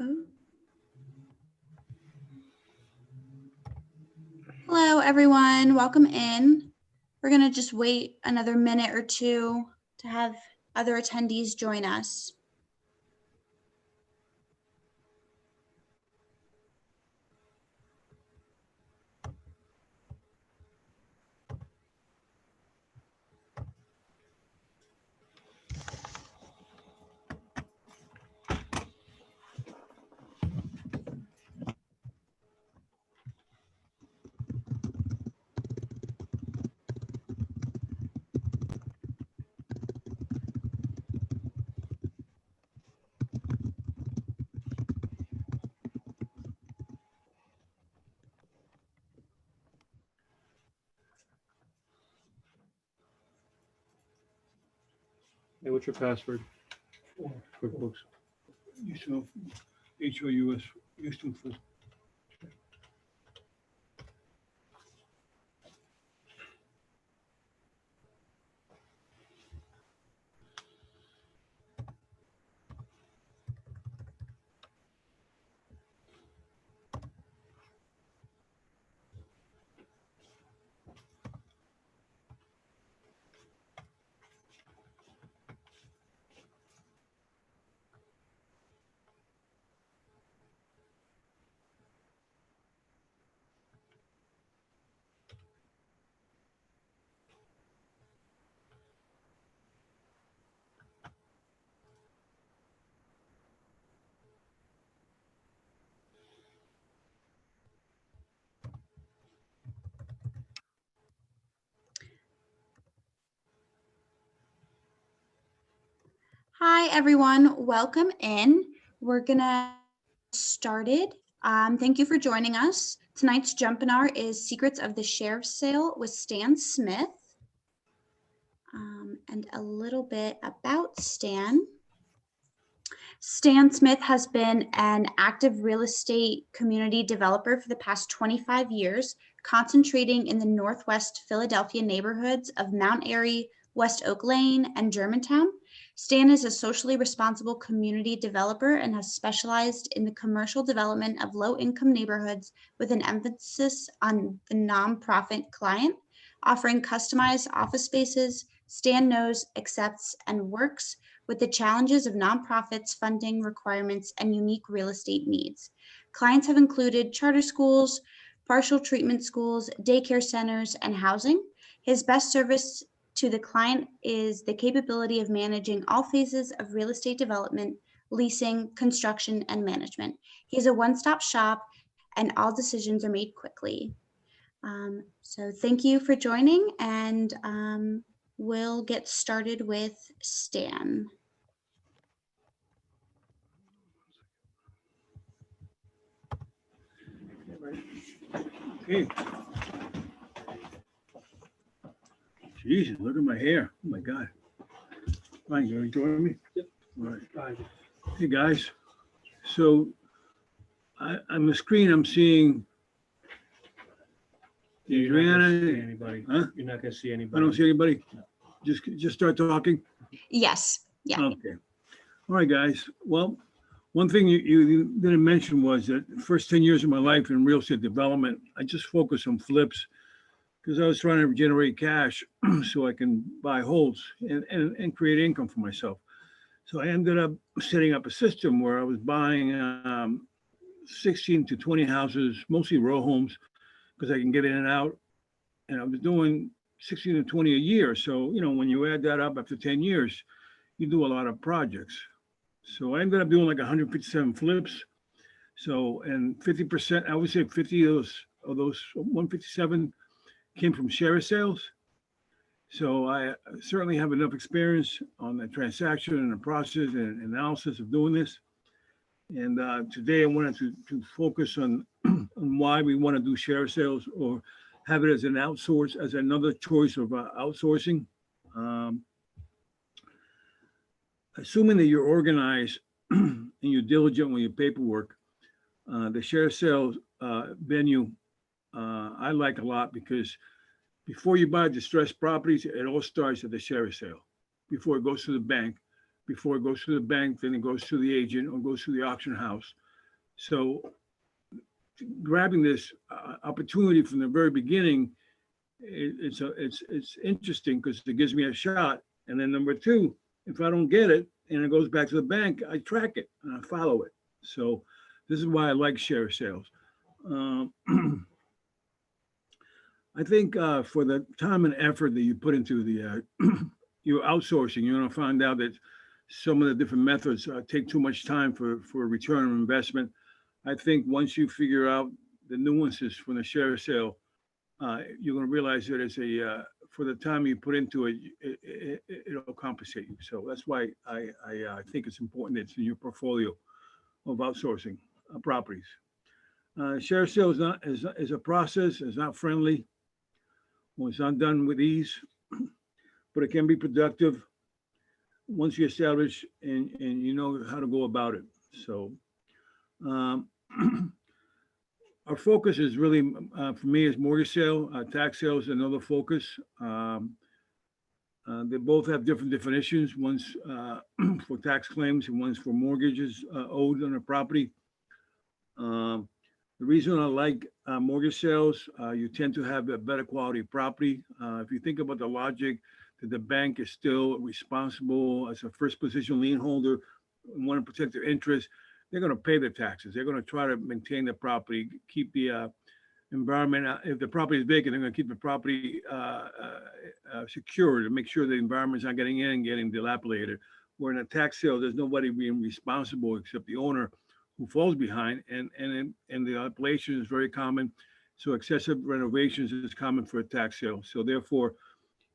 Oh. Hello, everyone. Welcome in. We're going to just wait another minute or two to have other attendees join us. Hey, what's your password? QuickBooks. Houston, HOUS, Houston. Hi, everyone. Welcome in. We're going to get started. Thank you for joining us. Tonight's JUMPinar is Secrets of the Sheriff's Sale with Stan Smith. And a little bit about Stan. Stan Smith has been an active real estate community developer for the past 25 years, concentrating in the Northwest Philadelphia neighborhoods of Mount Airy, West Oak Lane, and Germantown. Stan is a socially responsible community developer and has specialized in the commercial development of low-income neighborhoods with an emphasis on the nonprofit client, offering customized office spaces. Stan knows, accepts, and works with the challenges of nonprofits, funding requirements, and unique real estate needs. Clients have included charter schools, partial treatment schools, daycare centers, and housing. His best service to the client is the capability of managing all phases of real estate development, leasing, construction, and management. He's a one-stop shop, and all decisions are made quickly. So thank you for joining, and we'll get started with Stan. Okay. Jesus, look at my hair. Oh my God. Fine, you join me? Yep. All right. Fine. Hey guys. So on the screen, I'm seeing You're not gonna see Adriana. anybody. Huh? You're not gonna see I anybody. don't see anybody. No. Just start talking. Yes. Yeah. Okay. All right, guys. Well, one thing you didn't mention was that the first 10 years of my life in real estate development, I just focused on flips because I was trying to generate cash so I can buy holds and create income for myself. So I ended up setting up a system where I was buying 16 to 20 houses, mostly row homes, because I can get in and out. And I was doing 16 to 20 a year. So, you know, when you add that up after 10 years, you do a lot of projects. So I ended up doing like 157 flips. So, and 50%, I would say 50 of those 157 came from share sales. So I certainly have enough experience on the transaction and the process and analysis of doing this. And today I wanted to focus on, on why we want to do share sales or have it as an outsource, as another choice of outsourcing. Assuming that you're organized and you're diligent with your paperwork, the share sales venue I like a lot because before you buy distressed properties, it all starts at the share sale. Before it goes to the bank, then it goes to the agent or goes to the auction house. So grabbing this opportunity from the very beginning, it's interesting because it gives me a shot. And then number two, if I don't get it and it goes back to the bank, I track it and I follow it. So this is why I like share sales. Um, I think for the time and effort that you put into the your outsourcing, you're going to find out that some of the different methods take too much time for a return on investment. I think once you figure out the nuances from the share sale, you're going to realize that it's for the time you put into it, it'll compensate you. So that's why I think it's important that it's in your portfolio of outsourcing properties. Share sale is a process. It's not friendly. Well, it's not done with ease, but it can be productive once you establish and you know how to go about it. So um, our focus is really, for me, is mortgage sale. Tax sale is another focus. They both have different definitions. One's for tax claims and one's for mortgages owed on a property. The reason I like mortgage sales, you tend to have a better quality property. If you think about the logic that the bank is still responsible as a first position lien holder and want to protect their interest, they're going to pay the taxes. They're going to try to maintain the property, keep the environment. If the property is vacant, they're going to keep the property secure to make sure the environment's not getting in and getting dilapidated. Where in a tax sale, there's nobody being responsible except the owner, who falls behind, and the appellation is very common. So excessive renovations is common for a tax sale. So therefore,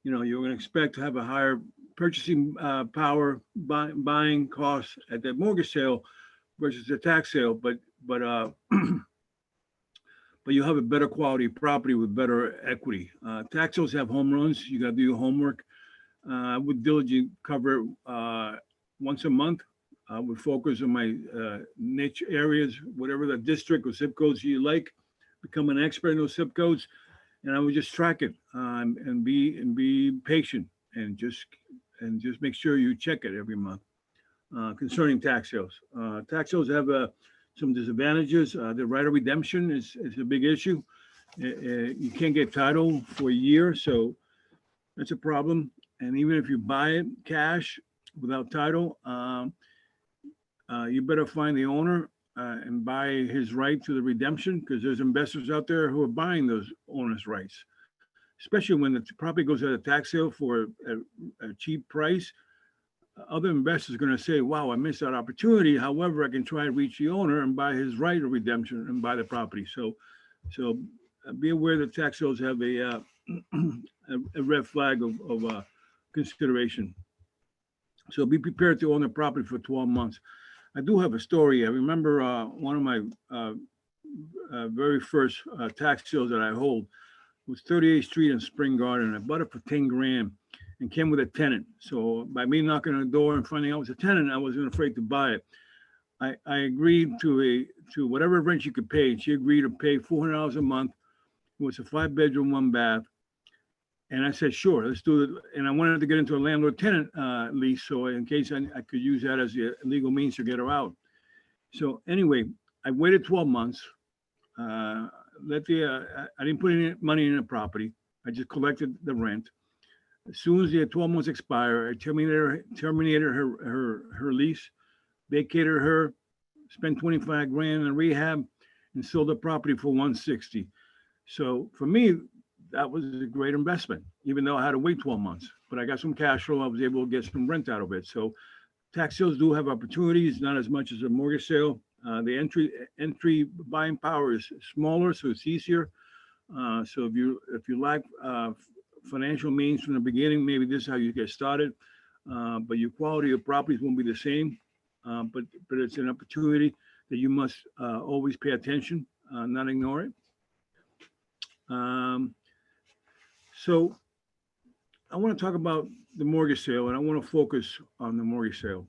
you know, you're going to expect to have a higher purchasing power, buying costs at the mortgage sale versus the tax sale, but you have a better quality property with better equity. Tax sales have home runs. You got to do your homework. I would diligently cover once a month. I would focus on my niche areas, whatever the district or zip codes you like, become an expert in those zip codes, and I would just track it and be patient and just make sure you check it every month. Concerning tax sales, tax sales have some disadvantages. The right of redemption is a big issue. You can't get title for a year, so that's a problem. And even if you buy it cash without title, you better find the owner and buy his right to the redemption, because there's investors out there who are buying those owners' rights, especially when the property goes at a tax sale for a cheap price. Other investors are going to say, wow, I missed that opportunity. However, I can try to reach the owner and buy his right of redemption and buy the property. So be aware that tax sales have a red flag of consideration. So be prepared to own the property for 12 months. I do have a story. I remember one of my very first tax sales that I hold was 38th Street in Spring Garden. I bought it for 10 grand and came with a tenant. So by me knocking on the door and finding out it was a tenant, I wasn't afraid to buy it. I agreed to whatever rent she could pay. She agreed to pay $400 a month. It was a 5-bedroom, 1-bath. And I said, sure, let's do it. And I wanted to get into a landlord-tenant lease, so in case I could use that as a legal means to get her out. So anyway, I waited 12 months. I didn't put any money in the property. I just collected the rent. As soon as the 12 months expired, I terminated her lease, vacated her, spent 25 grand in rehab, and sold the property for 160. So for me, that was a great investment, even though I had to wait 12 months. But I got some cash flow. I was able to get some rent out of it. So tax sales do have opportunities, not as much as a mortgage sale. The entry buying power is smaller, so it's easier. So if you lack financial means from the beginning, maybe this is how you get started. But your quality of properties won't be the same. But it's an opportunity that you must always pay attention, not ignore it. So I want to talk about the mortgage sale, and I want to focus on the mortgage sale.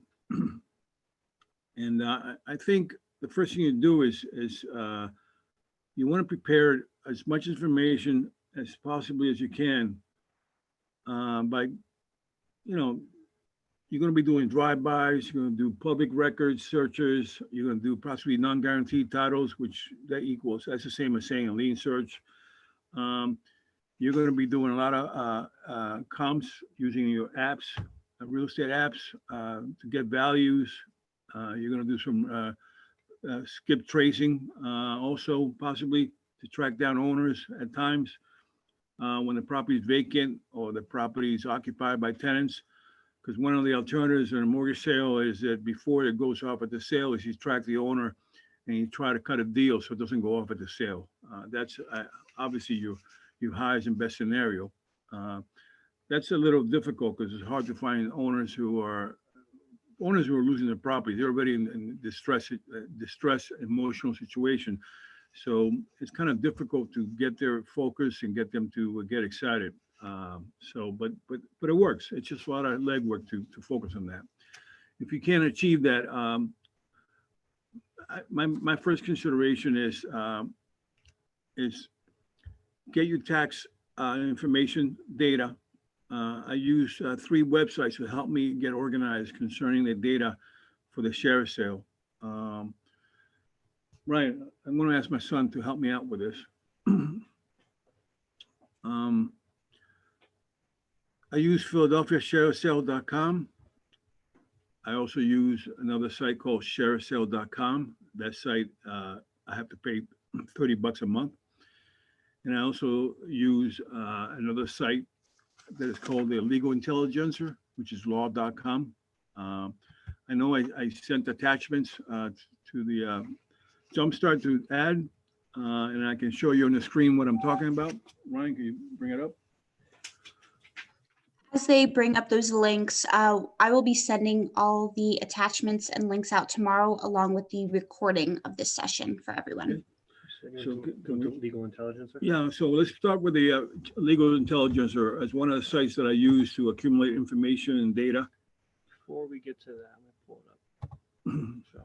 And I think the first thing you do is you want to prepare as much information as possibly as you can by, you're going to be doing drive-bys, you're going to do public records searches, you're going to do possibly non-guaranteed titles, which that's the same as saying a lien search. Um, you're going to be doing a lot of comps using your apps, real estate apps, to get values. You're going to do some skip tracing, also possibly to track down owners at times when the property is vacant or the property is occupied by tenants. Because one of the alternatives in a mortgage sale is that before it goes off at the sale, is you track the owner and you try to cut a deal so it doesn't go off at the sale. That's obviously your highest and best scenario. That's a little difficult because it's hard to find owners who are losing their property. They're already in distress, emotional situation. So it's kind of difficult to get their focus and get them to get excited. But it works. It's just a lot of legwork to focus on that. If you can't achieve that, my first consideration is get your tax information data. I use 3 websites to help me get organized concerning the data for the sheriff sale. Right, I'm going to ask my son to help me out with this. I use PhiladelphiaSheriffSale.com. I also use another site called SheriffSale.com. That site, I have to pay $30 a month. And I also use another site that is called the Legal Intelligencer, which is law.com. I know I sent attachments to the Jumpstart to add, and I can show you on the screen what I'm talking about. Ryan, can you bring it up? As they bring up those links, I will be sending all the attachments and links out tomorrow, along with the recording of this session for everyone. So legal intelligence? Yeah, so let's start with the Legal Intelligencer as one of the sites that I use to accumulate information and data. Before we get to that, I'm gonna pull it up. So,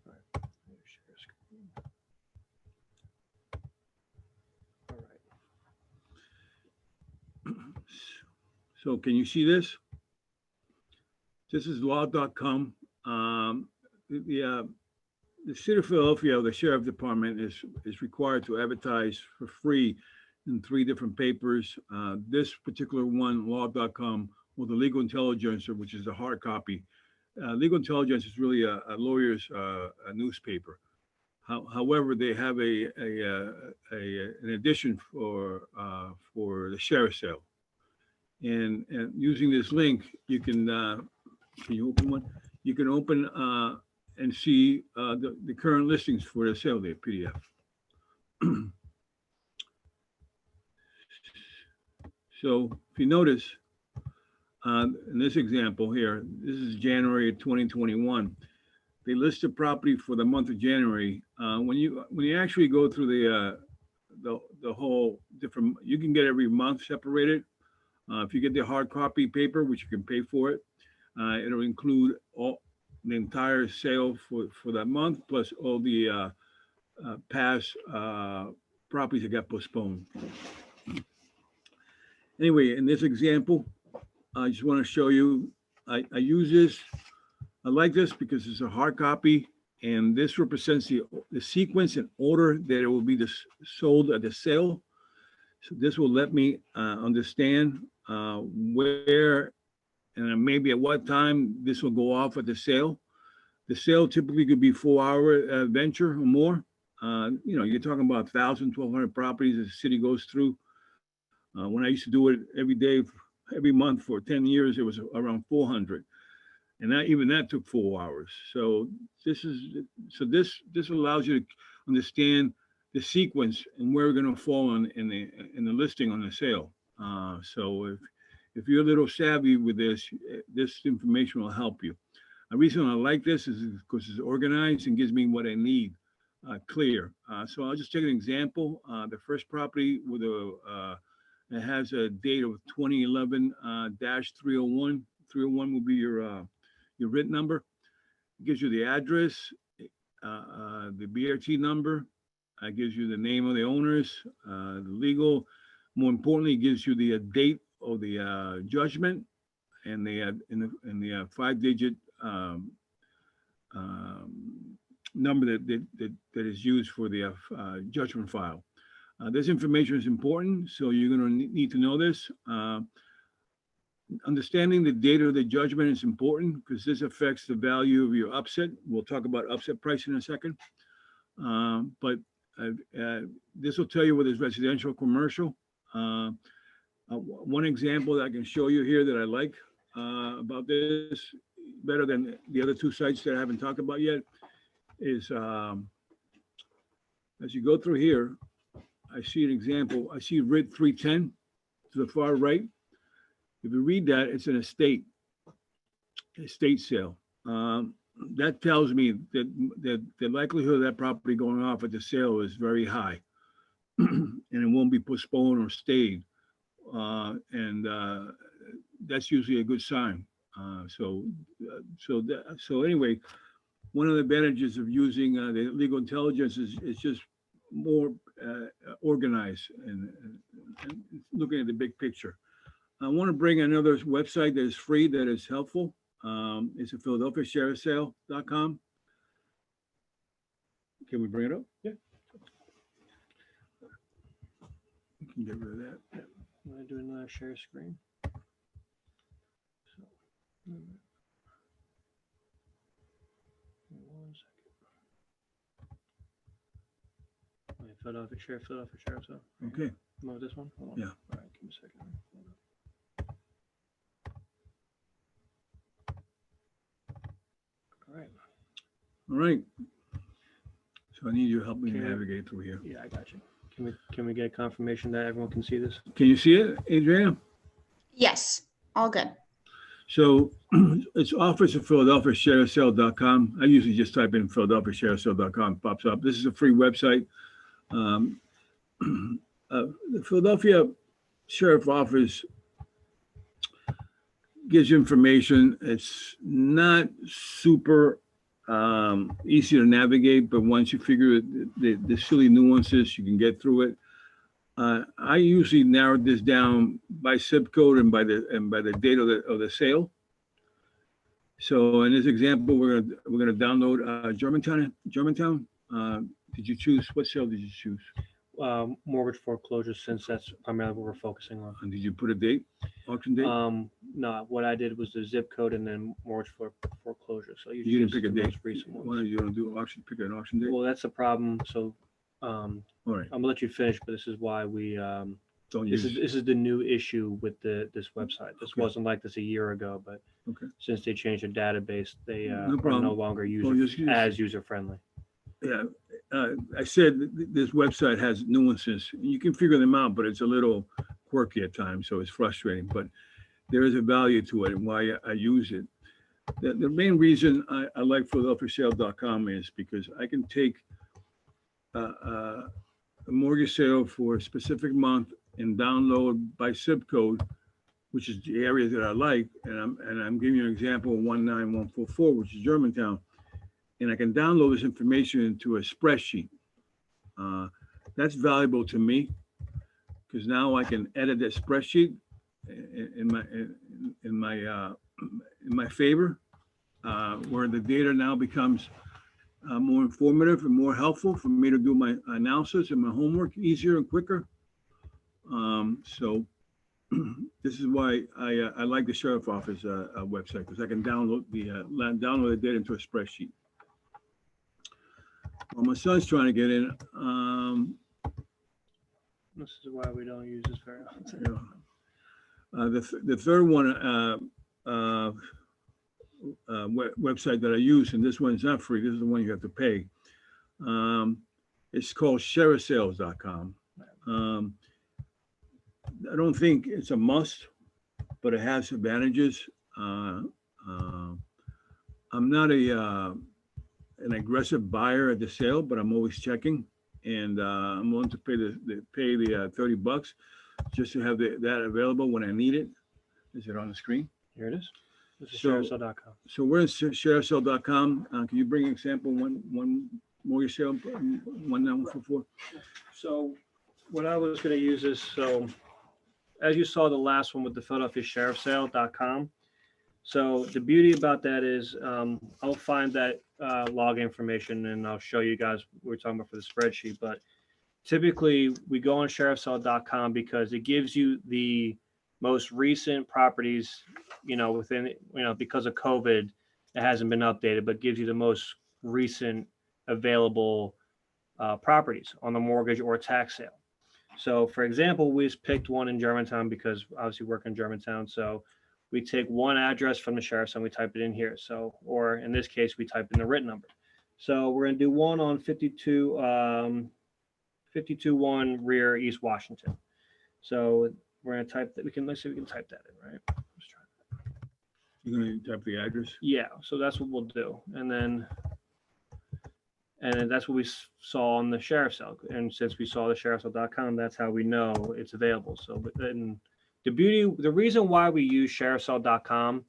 all right, share screen. All right. So can you see this? This is law.com. The city of Philadelphia, the sheriff department is required to advertise for free in 3 different papers. This particular one, law.com, or the Legal Intelligencer, which is a hard copy. Legal Intelligence is really a lawyer's a newspaper. However, they have an edition for the sheriff sale. And using this link, you can you open one? You can open and see the current listings for the sale day PDF. So if you notice, in this example here, this is January of 2021. They list the property for the month of January. When you actually go through the whole different, you can get every month separated. If you get the hard copy paper, which you can pay for it, it'll include the entire sale for that month, plus all the past properties that got postponed. Anyway, in this example, I just want to show you, I use this. I like this because it's a hard copy, and this represents the sequence and order that it will be sold at the sale. So this will let me understand where and maybe at what time this will go off at the sale. The sale typically could be 4-hour venture or more. You're talking about 1,000, 1,200 properties the city goes through. When I used to do it every day, every month for 10 years, it was around 400. And that took 4 hours. So this allows you to understand the sequence and where we're going to fall in the listing on the sale. So if you're a little savvy with this information will help you. The reason I like this is because it's organized and gives me what I need clear. So I'll just take an example. The first property with it has a date of 2011-301. 301 will be your written number. It gives you the address, the BRT number. It gives you the name of the owners, the legal. More importantly, it gives you the date of the judgment and the 5-digit number that is used for the judgment file. This information is important, so you're going to need to know this. Understanding the date of the judgment is important because this affects the value of your upset. We'll talk about upset price in a second. But this will tell you whether it's residential or commercial. One example that I can show you here that I like about this better than the other two sites that I haven't talked about yet is as you go through here, I see an example. I see RIT 310 to the far right. If you read that, it's an estate sale. That tells me that the likelihood of that property going off at the sale is very high, and it won't be postponed or stayed. That's usually a good sign. So anyway, one of the advantages of using the legal intelligence is just more organized and looking at the big picture. I want to bring another website that is free, that is helpful. It's at PhiladelphiaSheriffSale.com. Can we bring it up? Yeah. We can get rid of that. Yeah. I'm going to do another share screen. So, give me 1 second. Wait, Philadelphia Sheriff. So. Okay. Move this one? Hold on. Yeah. All right, give me a second. Hold on. All right. All right. So I need you to help me Okay. navigate through here. Yeah, I got you. Can we get confirmation that everyone can see this? Can you see it, Adriana? Yes, all good. So it's office at PhiladelphiaSheriffSale.com. I usually just type in PhiladelphiaSheriffSale.com, pops up. This is a free website. The Philadelphia Sheriff Office gives you information. It's not super easy to navigate, but once you figure the silly nuances, you can get through it. I usually narrowed this down by zip code and by the date of the sale. So in this example, we're gonna download Germantown. Did you choose, what sale did you choose? Mortgage foreclosure, since that's primarily what we're focusing on. And did you put a date, auction date? No, what I did was the zip code and then mortgage foreclosure. So You didn't choose pick a the date. most recent Why ones. don't you want to do auction? Pick an auction date. Well, that's a problem. So All right. I'm gonna let you finish, but this is why we Don't this use. is the new issue with this website. This Okay. wasn't like this a year ago, but Okay. since they changed the database, they No are problem. no longer just use- as user friendly. Yeah, I said this website has nuances. You can figure them out, but it's a little quirky at times, so it's frustrating. But there is a value to it and why I use it. The main reason I like PhiladelphiaSale.com is because I can take a mortgage sale for a specific month and download by zip code, which is the area that I like, and I'm giving you an example of 19144, which is Germantown. And I can download this information into a spreadsheet. That's valuable to me because now I can edit that spreadsheet in my favor, where the data now becomes more informative and more helpful for me to do my analysis and my homework easier and quicker. So this is why I like the Sheriff Office website, because I can download the data into a spreadsheet. Well, my son's trying to get in. This is why we don't use this very often. The third one website that I use, and this one's not free, this is the one you have to pay. It's called SheriffSales.com. I don't think it's a must, but it has advantages. I'm not an aggressive buyer at the sale, but I'm always checking, and I'm willing to pay the $30 just to have that available when I need it. Is it on the screen? Here it is. This is So- SheriffSale.com. So we're in SheriffSale.com. Can you bring an example, one mortgage sale, 19144? So what I was going to use is, so as you saw the last one with the PhiladelphiaSheriffSale.com, So the beauty about that is I'll find that log information and I'll show you guys what we're talking about for the spreadsheet. But typically we go on sheriffsale.com because it gives you the most recent properties, within, because of COVID, it hasn't been updated, but gives you the most recent available properties on the mortgage or tax sale. So for example, we just picked one in Germantown because obviously we work in Germantown. So we take one address from the sheriff's and we type it in here. So, or in this case, we type in the written number. So we're going to do one on 521 Rear East Washington. So we're going to type that. Let's see if we can type that in, right? Let's try. You're going to type the address? Yeah. So that's what we'll do. And then that's what we saw on the sheriff's sale. And since we saw the sheriffsale.com, that's how we know it's available. So, but then the reason why we use sheriffsale.com,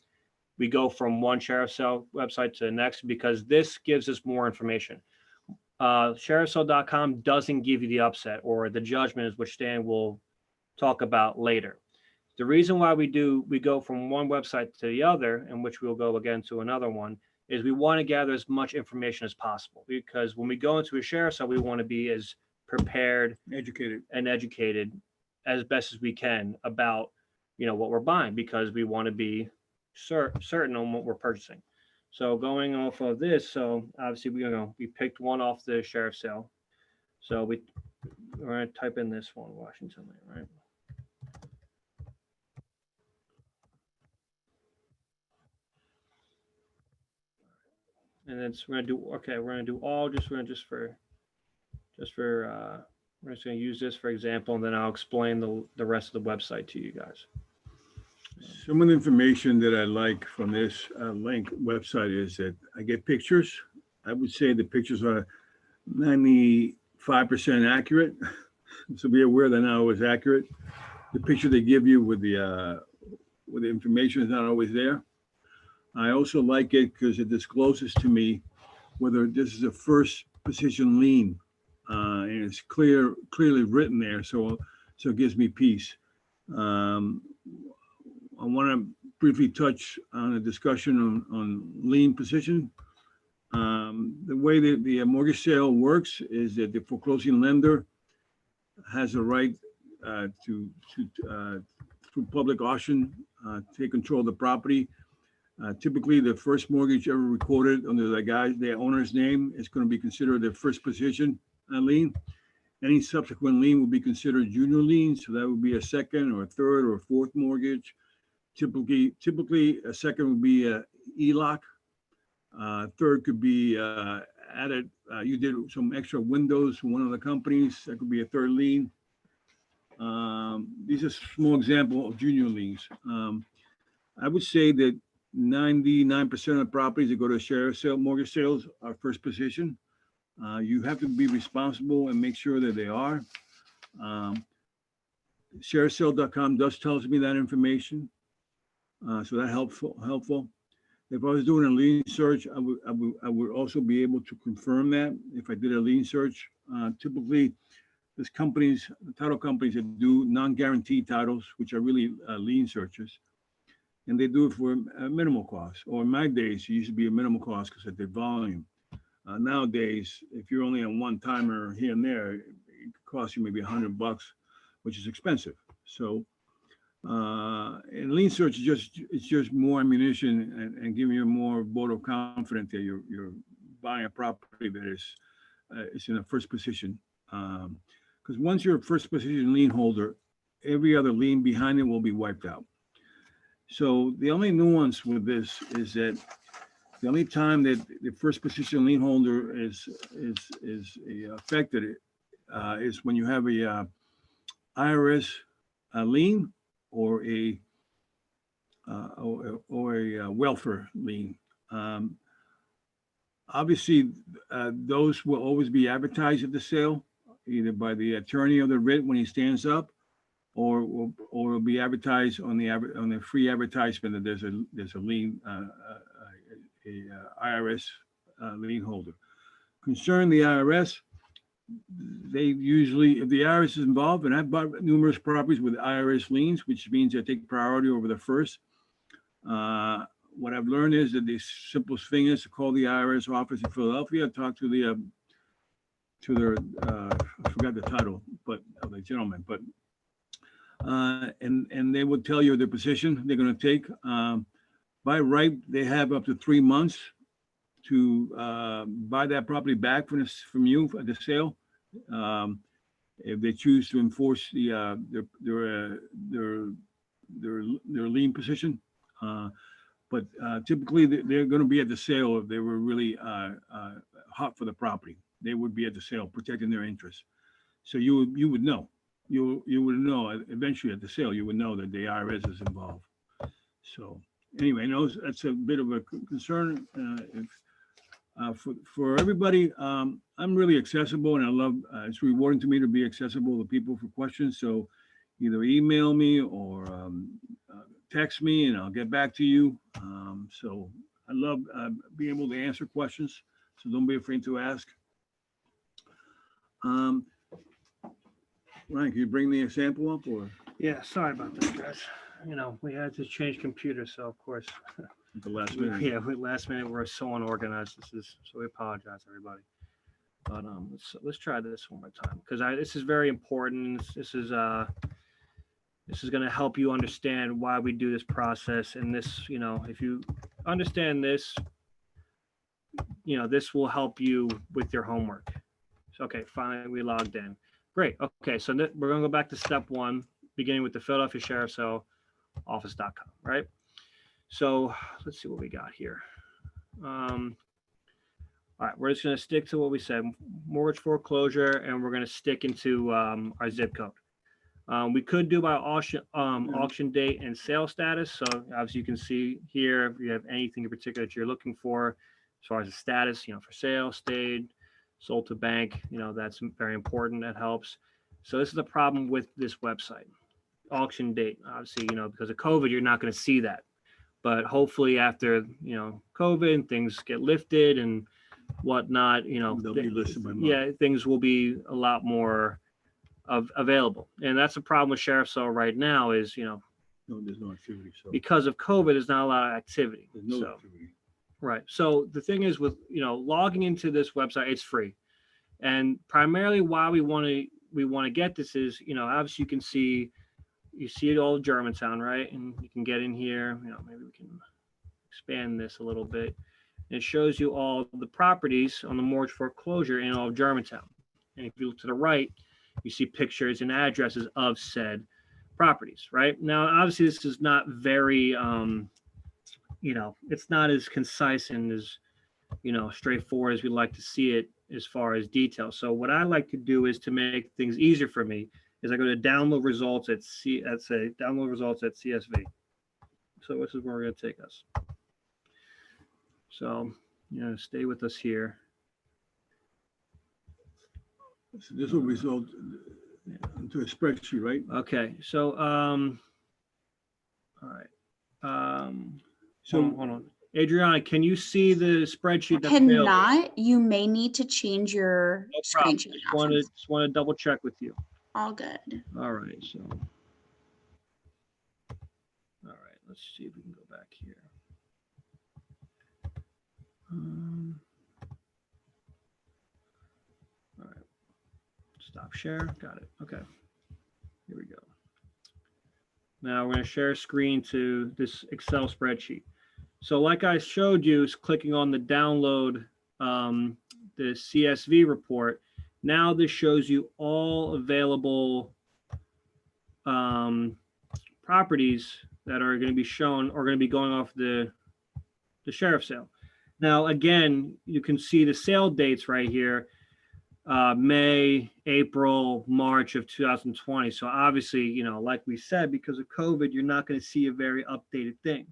we go from one sheriff's sale website to the next, because this gives us more information. Sheriffsale.com doesn't give you the upset or the judgment, which Stan will talk about later. The reason why we go from one website to the other, and which we'll go again to another one, is we want to gather as much information as possible, because when we go into a sheriff's sale, we want to be as prepared, educated as best as we can about, what we're buying, because we want to be certain on what we're purchasing. So going off of this, so obviously we picked one off the sheriff's sale. So we're going to type in this one, Washington Lane, right? And then we're going to do all we're just going to use this for example, and then I'll explain the rest of the website to you guys. Some of the information that I like from this link website is that I get pictures. I would say the pictures are 95% accurate. So be aware that now is accurate. The picture they give you with the information is not always there. I also like it because it discloses to me whether this is a first position lien, and it's clearly written there. So it gives me peace. I want to briefly touch on a discussion on lien position. The way that the mortgage sale works is that the foreclosing lender has a right to through public auction, take control of the property. Typically, the first mortgage ever recorded under the owner's name is going to be considered the first position lien. Any subsequent lien will be considered junior lien, so that would be a second or a third or a fourth mortgage. Typically, a second would be a ELOC. Third could be added. You did some extra windows for one of the companies. That could be a third lien. These are small example of junior liens. I would say that 99% of properties that go to sheriff's sale, mortgage sales are first position. You have to be responsible and make sure that they are. Sheriffsale.com does tell me that information. So that's helpful. If I was doing a lien search, I would also be able to confirm that if I did a lien search. Typically, there's title companies that do non-guaranteed titles, which are really lien searches. And they do it for a minimal cost. Or in my days, it used to be a minimal cost because of the volume. Nowadays, if you're only on one timer here and there, it could cost you maybe $100, which is expensive. So, and lien search is just more ammunition and giving you more vote of confidence that you're buying a property that is in a first position. Because once you're a first position lien holder, every other lien behind it will be wiped out. So the only nuance with this is that the only time that the first position lien holder is affected is when you have a IRS lien or a welfare lien. Obviously, those will always be advertised at the sale, either by the attorney of the writ when he stands up, or will be advertised on the free advertisement that there's a lien, IRS lien holder. Concerning the IRS, they usually, if the IRS is involved, and I've bought numerous properties with IRS liens, which means they take priority over the first. what I've learned is that the simplest thing is to call the IRS office in Philadelphia, talk to their, I forgot the title, but of the gentleman, but and they would tell you their position they're going to take. By right, they have up to 3 months to buy that property back from you at the sale. If they choose to enforce their lien position, but typically they're going to be at the sale if they were really hot for the property. They would be at the sale protecting their interests. So you would know. You would know eventually at the sale. You would know that the IRS is involved. So anyway, I know that's a bit of a concern. For everybody, I'm really accessible, and I love. It's rewarding to me to be accessible to people for questions. So either email me or text me, and I'll get back to you. So I love being able to answer questions. So don't be afraid to ask. Ryan, can you bring the example up, or Yeah, sorry about that, guys. You know, we had to change computers, so of course, at the last minute? yeah, last minute we're so unorganized. So we apologize, everybody. But let's try this one more time because this is very important. This is going to help you understand why we do this process, and this, you know, if you understand this, you know, this will help you with your homework. So, okay, finally we logged in. Great. Okay, so we're going to go back to step one, beginning with the Philadelphia Sheriff's Sale office.com, right? So let's see what we got here. All right, we're just going to stick to what we said, mortgage foreclosure, and we're going to stick into our zip code. We could do by auction date and sale status. So as you can see here, if you have anything in particular that you're looking for, as far as the status, you know, for sale, stayed, sold to bank, you know, that's very important. That helps. So this is the problem with this website. Auction date, obviously, you know, because of COVID, you're not going to see that. But hopefully after, you know, COVID, things get lifted and whatnot, you know, They'll be listed by month. yeah, things will be a lot more available. And that's the problem with Sheriff's Sale right now is, you know, No, there's no activity. So because of COVID, there's not a lot of activity. there's no So, activity. right. So the thing is with, you know, logging into this website, it's free. And primarily why we want to get this is, you know, obviously you see it all Germantown, right? And you can get in here, you know, maybe we can expand this a little bit. And it shows you all the properties on the mortgage foreclosure in all of Germantown. And if you look to the right, you see pictures and addresses of said properties, right? Now, obviously this is not very, you know, it's not as concise and as, you know, straightforward as we like to see it as far as detail. So what I like to do is to make things easier for me is I go to download results at download results at CSV. So this is where we're going to take us. So, you know, stay with us here. So this will result into a spreadsheet, right? Okay. So, all right. So Hold on. Adriana, can you see the spreadsheet? That's Cannot. You may need to change your no problem. screen sharing Just want options. to double check with you. All good. All right. So, all right. Let's see if we can go back here. All right. Stop share. Got it. Okay. Here we go. Now we're going to share a screen to this Excel spreadsheet. So like I showed you, is clicking on the download the CSV report. Now this shows you all available properties that are going to be shown or going to be going off the sheriff's sale. Now, again, you can see the sale dates right here, May, April, March of 2020. So obviously, you know, like we said, because of COVID, you're not going to see a very updated thing.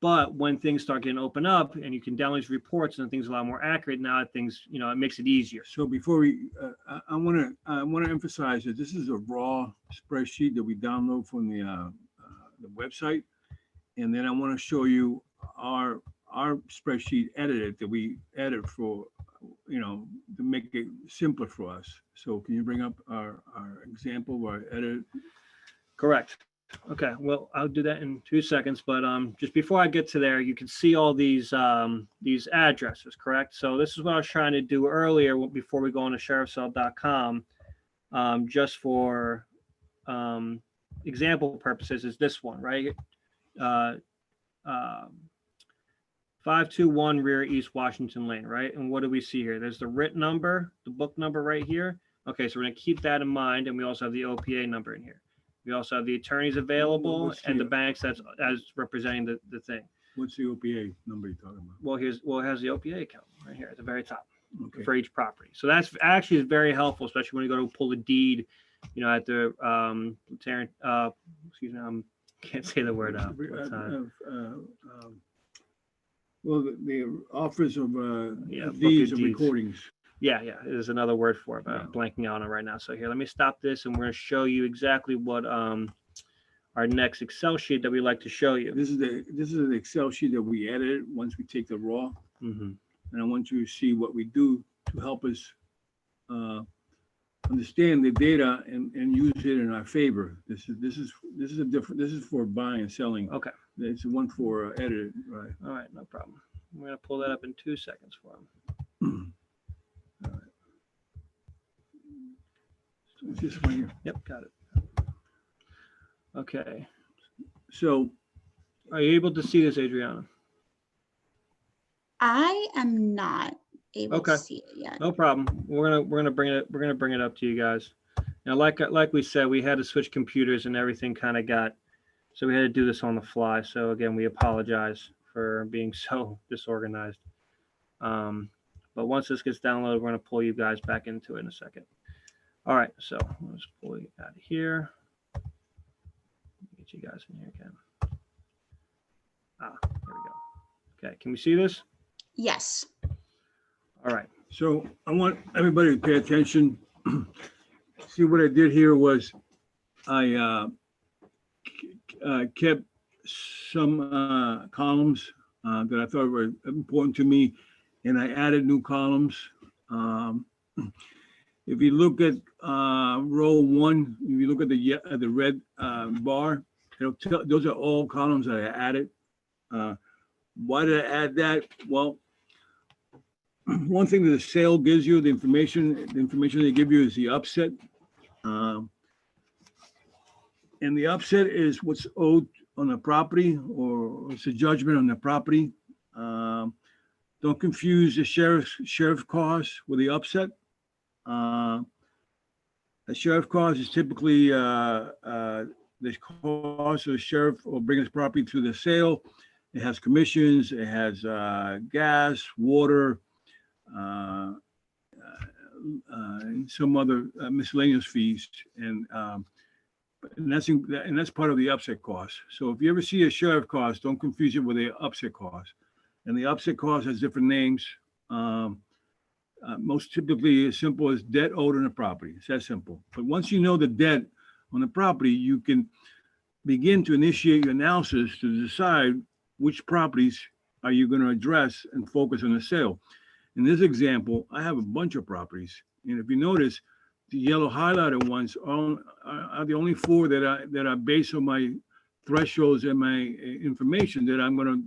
But when things start getting open up and you can download these reports and things are a lot more accurate now, things, you know, it makes it easier. So before we, I want to emphasize that this is a raw spreadsheet that we download from the website, and then I want to show you our spreadsheet edited that we edit for, you know, to make it simpler for us. So can you bring up our example of our edit? Correct. Okay, well, I'll do that in 2 seconds, but just before I get to there, you can see all these addresses, correct? So this is what I was trying to do earlier before we go on to sheriffscell.com, just for example purposes, is this one, right? Uh, 521 Rear East Washington Lane, right? And what do we see here? There's the writ number, the book number right here. Okay, so we're going to keep that in mind, and we also have the OPA number in here. We also have the attorneys available and the banks that's as representing the thing. What's the OPA number you're talking about? Well, it has the OPA account right here at the very top Okay. for each property. So that's actually is very helpful, especially when you go to pull a deed, at the excuse me, can't say the word out. Well, the office of Yeah, deeds book and of deeds. recordings. Yeah, there's another word for it, but I'm blanking on it right now. So here, let me stop this, and we're going to show you exactly what our next Excel sheet that we like to show you. This is an Excel sheet that we edited once we take the raw, Mm-hmm. and I want you to see what we do to help us understand the data and use it in our favor. This is a different. This is for buying and selling. Okay. It's the one for edit, right? All right, no problem. I'm going to pull that up in 2 seconds for him. All right. So it's this one here. Yep, got it. Okay. So Are you able to see this, Adriana? I am not able Okay. to see it yet. No problem. We're gonna bring it up to you guys. Now, like we said, we had to switch computers and everything kind of so we had to do this on the fly. So again, we apologize for being so disorganized. But once this gets downloaded, we're gonna pull you guys back into it in a second. All right, so let's pull you out of here. Get you guys in here again. Here we go. Okay, can we see this? Yes. All right. So I want everybody to pay attention. See, what I did here was I kept some columns that I thought were important to me, and I added new columns. If you look at row 1, if you look at the red bar, it'll tell those are all columns that I added. Why did I add that? Well, one thing that the sale gives you, the information they give you is the upset. And the upset is what's owed on the property, or it's a judgment on the property. Don't confuse the sheriff costs with the upset. The sheriff cost is typically the cost of the sheriff or bring his property to the sale. It has commissions, it has gas, water, and some other miscellaneous fees, and that's part of the upset cost. So if you ever see a sheriff cost, don't confuse it with the upset cost. And the upset cost has different names. Most typically as simple as debt owed on the property. It's that simple. But once you know the debt on the property, you can begin to initiate your analysis to decide which properties are you going to address and focus on the sale. In this example, I have a bunch of properties. And if you notice, the yellow highlighted ones are the only 4 that are based on my thresholds and my information that I'm going to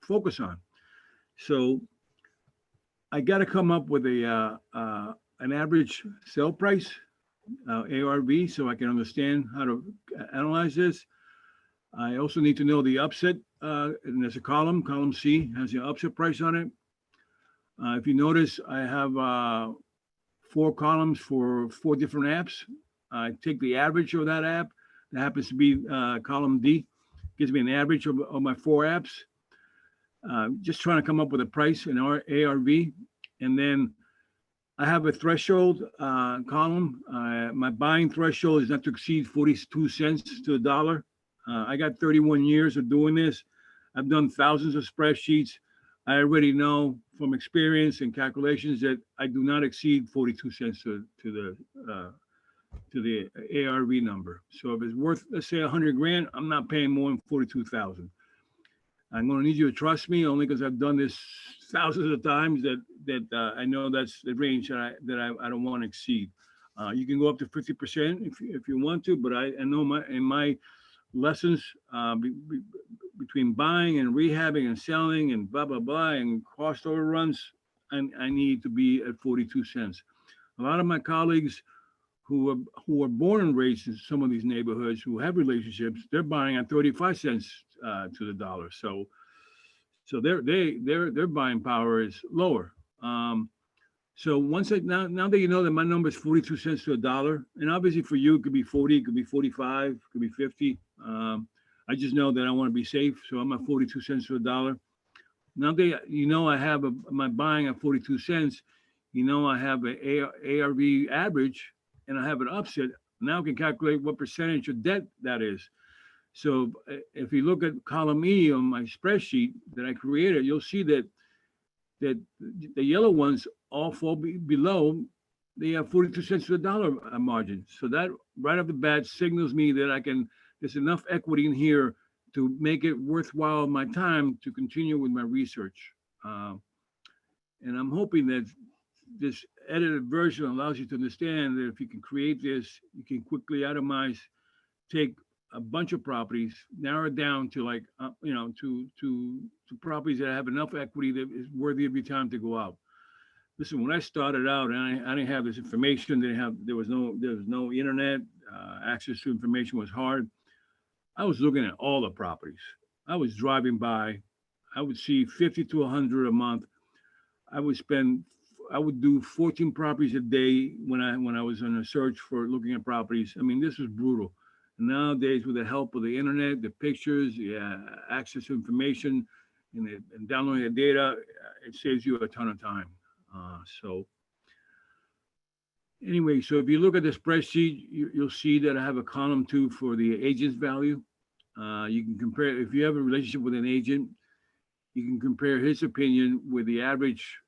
focus on. So I got to come up with an average sale price, ARV, so I can understand how to analyze this. I also need to know the upset, and there's a column C has the upset price on it. If you notice, I have 4 columns for 4 different apps. I take the average of that app. That happens to be column D. Gives me an average of my 4 apps. Just trying to come up with a price in our ARV. And then I have a threshold column. My buying threshold is not to exceed 42 cents to a dollar. I got 31 years of doing this. I've done thousands of spreadsheets. I already know from experience and calculations that I do not exceed 42 cents to the ARV number. So if it's worth, let's say, 100 grand, I'm not paying more than 42,000. I'm going to need you to trust me, only because I've done this thousands of times, that I know that's the range that I don't want to exceed. You can go up to 50% if you want to, but I know in my lessons between buying and rehabbing and selling and blah, blah, blah, and cost overruns, I need to be at 42 cents. A lot of my colleagues who are born and raised in some of these neighborhoods who have relationships, they're buying at 35 cents to the dollar. So their buying power is lower. So now that you know that my number is 42 cents to a dollar, and obviously for you it could be 40, it could be 45, it could be 50. I just know that I want to be safe, so I'm at 42 cents to a dollar. Now that you know I have my buying at 42 cents, you know I have an ARV average, and I have an upset. Now I can calculate what percentage of debt that is. So if you look at column E on my spreadsheet that I created, you'll see that the yellow ones all fall below. They have 42 cents to a dollar margin. So that right off the bat signals me that there's enough equity in here to make it worthwhile my time to continue with my research. And I'm hoping that this edited version allows you to understand that if you can create this, you can quickly itemize, take a bunch of properties, narrow it down to like, to properties that have enough equity that is worthy of your time to go out. Listen, when I started out, and I didn't have this information, there was no internet, access to information was hard. I was looking at all the properties. I was driving by, I would see 50 to 100 a month. I would do 14 properties a day when I was on a search for looking at properties. I mean, this was brutal. Nowadays, with the help of the internet, the pictures, access to information, and downloading the data, it saves you a ton of time. So anyway, so if you look at the spreadsheet, you'll see that I have a column 2 for the agent's value. You can compare, if you have a relationship with an agent, you can compare his opinion with the average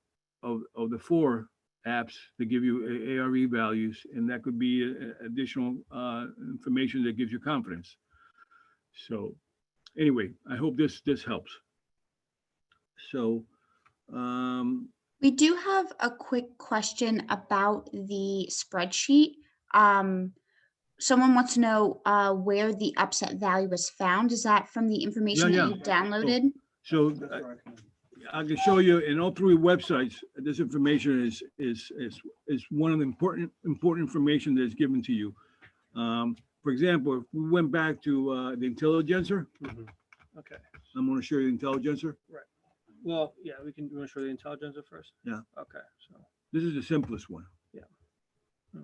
of the 4 apps that give you ARE values, and that could be additional information that gives you confidence. So anyway, I hope this helps. So we do have a quick question about the spreadsheet. Someone wants to know where the upset value was found. Is that from the information that you downloaded? So I can show you in all 3 websites. This information is one of the important information that's given to you. For example, if we went back to the Intelligencer. Okay. I'm going to show you the Intelligencer. Right. Well, yeah, we want to show the Intelligencer first. Yeah. Okay. So this is the simplest one. Yeah. Back.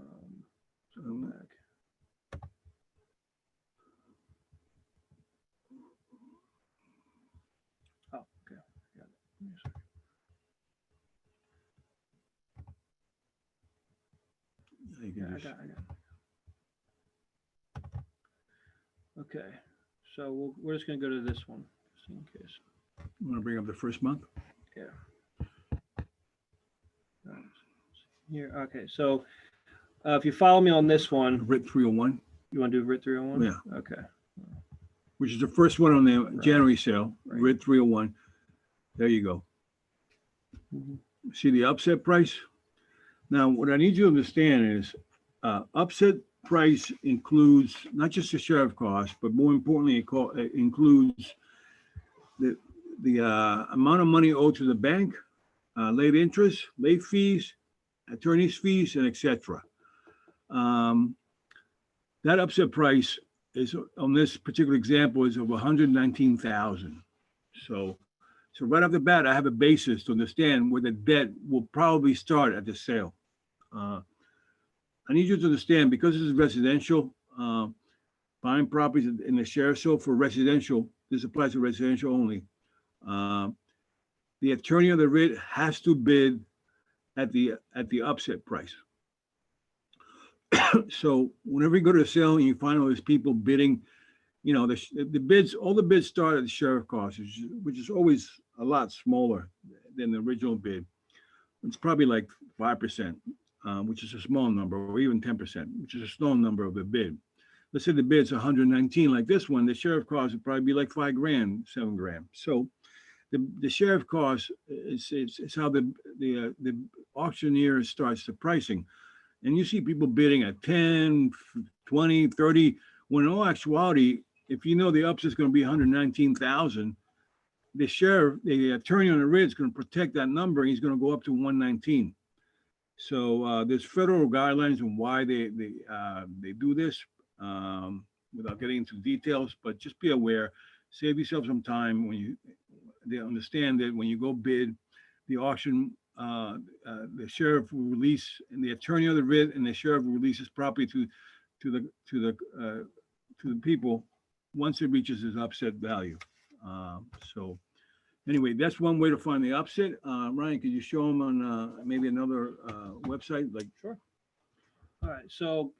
Oh, okay. Got it. I got it. Okay. So we're just going to go to this one, just in case. You want to bring up the first month? Yeah. Here. Okay. So if you follow me on this one, RIT 301. You want to do RIT 301? Yeah. Okay. Which is the first one on the January sale, Right. RIT 301. There you go. See the upset price? Now, what I need you to understand is upset price includes not just the sheriff cost, but more importantly, it includes the amount of money owed to the bank, late interest, late fees, attorney's fees, and etc. That upset price is on this particular example is of 119,000. So right off the bat, I have a basis to understand where the debt will probably start at the sale. I need you to understand, because this is residential, buying properties in the sheriff's sale for residential, this applies to residential only. The attorney of the writ has to bid at the upset price. So whenever you go to a sale and you find all these people bidding, the bids, all the bids start at the sheriff cost, which is always a lot smaller than the original bid. It's probably like 5%, which is a small number, or even 10%, which is a small number of the bid. Let's say the bid's 119, like this one, the sheriff cost would probably be like $5,000, $7,000. So the sheriff cost is how the auctioneer starts the pricing. And you see people bidding at 10, 20, 30, when in all actuality, if you know the upset's going to be 119,000, the attorney on the writ is going to protect that number. He's going to go up to 119. So there's federal guidelines on why they do this, without getting into details, but just be aware, save yourself some time when they understand that when you go bid, the auction, the sheriff will release, and the attorney of the writ and the sheriff will release his property to the people once it reaches its upset value. So anyway, that's one way to find the upset. Ryan, could you show them on maybe another website? Like, Sure. All right. So,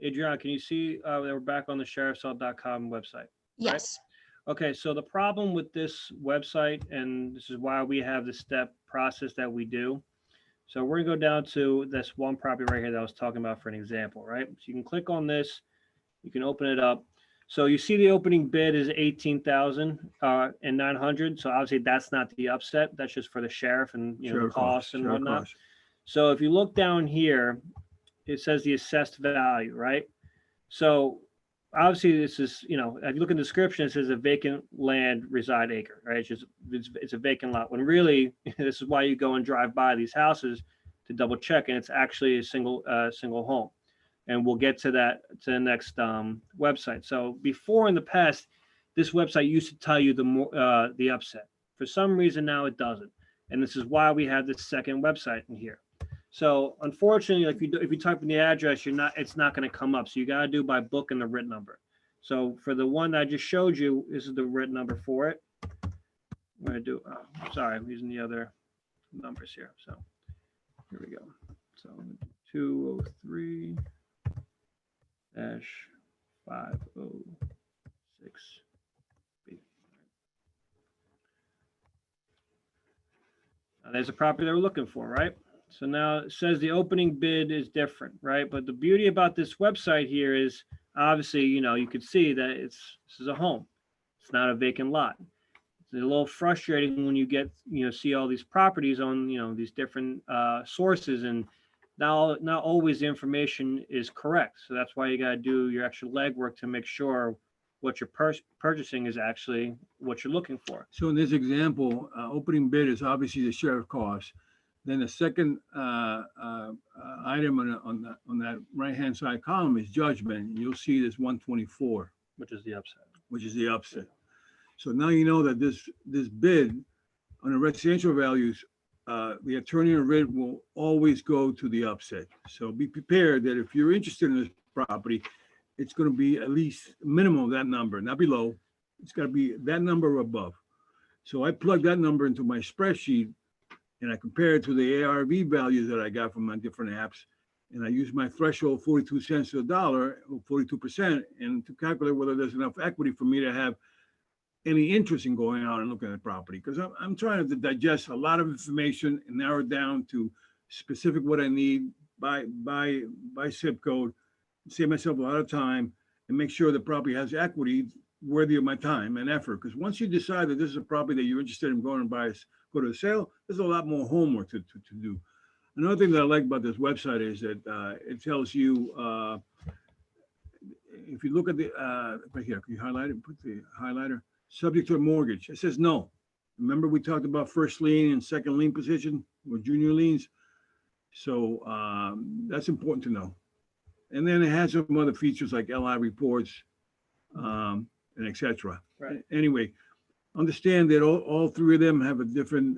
Adriana, can you see that we're back on the sheriffsall.com website? Yes. Okay. So the problem with this website, and this is why we have the step process that we do. So we're gonna go down to this one property right here that I was talking about for an example, right? So you can click on this, you can open it up. So you see the opening bid is 18,900. So obviously that's not the upset. That's just for the sheriff and the costs and whatnot. So if you look down here, it says the assessed value, right? So obviously this is, if you look in the description, it says a vacant land reside acre, right? It's a vacant lot, when really this is why you go and drive by these houses to double check, and it's actually a single home. And we'll get to that to the next website. So before, in the past, this website used to tell you the upset. For some reason now it doesn't, and this is why we have this second website in here. So unfortunately, if you type in the address, it's not going to come up. So you got to do by book and the writ number. So for the one that I just showed you, this is the writ number for it. I'm going to do. Sorry, I'm using the other numbers here. So here we go. So 203. -506B. Now there's a property that we're looking for, right? So now it says the opening bid is different, right? But the beauty about this website here is obviously, you could see that this is a home. It's not a vacant lot. It's a little frustrating when you get, see all these properties on, these different sources, and not always the information is correct. So that's why you got to do your extra legwork to make sure what you're purchasing is actually what you're looking for. So in this example, opening bid is obviously the sheriff cost. Then the second item on that right-hand side column is judgment. You'll see this 124, which is the upset. So now you know that this bid on the residential values, the attorney in writ will always go to the upset. So be prepared that if you're interested in this property, it's going to be at least minimum of that number, not below. It's got to be that number or above. So I plug that number into my spreadsheet, and I compare it to the ARV values that I got from my different apps. And I use my threshold 42 cents to the dollar, or 42%, and to calculate whether there's enough equity for me to have any interest in going out and looking at the property. Because I'm trying to digest a lot of information and narrow it down to specific what I need by zip code, save myself a lot of time, and make sure the property has equity worthy of my time and effort. Because once you decide that this is a property that you're interested in going and go to the sale, there's a lot more homework to do. Another thing that I like about this website is that it tells you, if you look at the, right here, can you highlight it, put the highlighter, subject to a mortgage, it says no. Remember we talked about first lien and second lien position or junior liens? So that's important to know. And then it has some other features like LI reports and etc. Right. Anyway, understand that all three of them have a different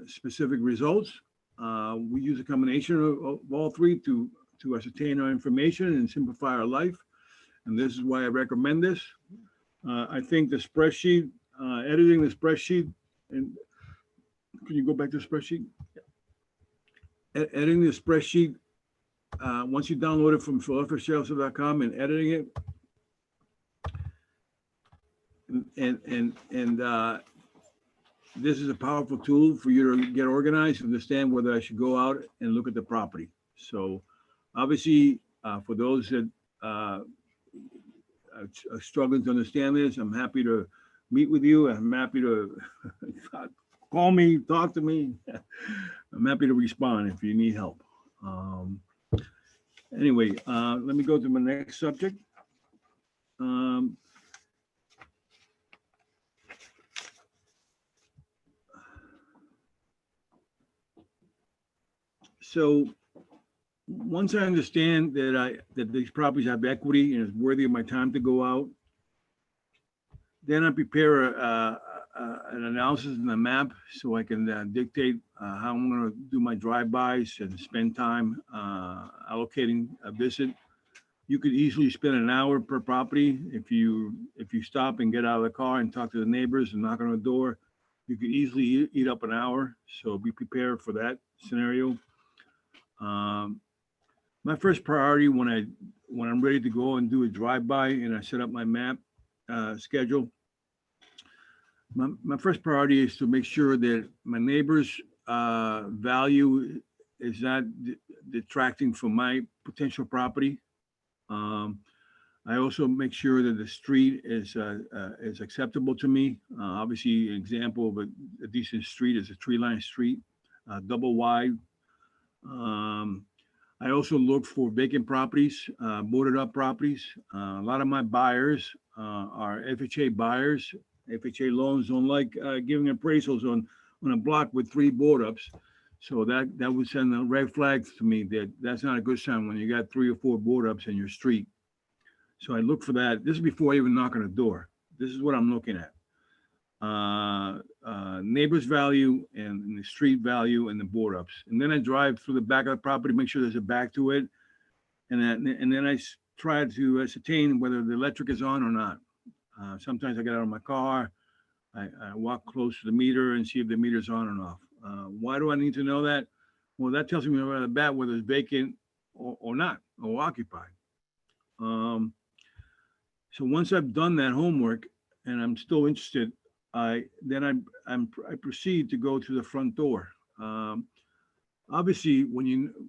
specific results. We use a combination of all three to ascertain our information and simplify our life. And this is why I recommend this. I think the spreadsheet, editing the spreadsheet, and can you go back to the spreadsheet? Yeah. Editing the spreadsheet, once you download it from philadelphiasheriffsall.com and editing it, and this is a powerful tool for you to get organized, understand whether I should go out and look at the property. So obviously, for those that are struggling to understand this, I'm happy to meet with you. I'm happy to call me, talk to me. I'm happy to respond if you need help. Anyway, let me go to my next subject. So once I understand that these properties have equity and it's worthy of my time to go out, then I prepare an analysis and a map so I can dictate how I'm going to do my drive-bys and spend time allocating a visit. You could easily spend an hour per property if you stop and get out of the car and talk to the neighbors and knock on the door. You could easily eat up an hour. So be prepared for that scenario. My first priority when I'm ready to go and do a drive-by and I set up my map schedule, my first priority is to make sure that my neighbors' value is not detracting from my potential property. I also make sure that the street is acceptable to me. Obviously, an example of a decent street is a tree-lined street, double wide. I also look for vacant properties, boarded up properties. A lot of my buyers are FHA buyers. FHA loans don't like giving appraisals on a block with 3 board ups. So that would send a red flags to me that that's not a good sign when you got 3 or 4 board ups in your street. So I look for that. This is before I even knock on the door. This is what I'm looking at. Neighbors value and the street value and the board ups. And then I drive through the back of the property, make sure there's a back to it. And then I try to ascertain whether the electric is on or not. Sometimes I get out of my car, I walk close to the meter and see if the meter's on or off. Why do I need to know that? Well, that tells me right off the bat whether it's vacant or not, or occupied. So once I've done that homework and I'm still interested, I proceed to go to the front door. Obviously,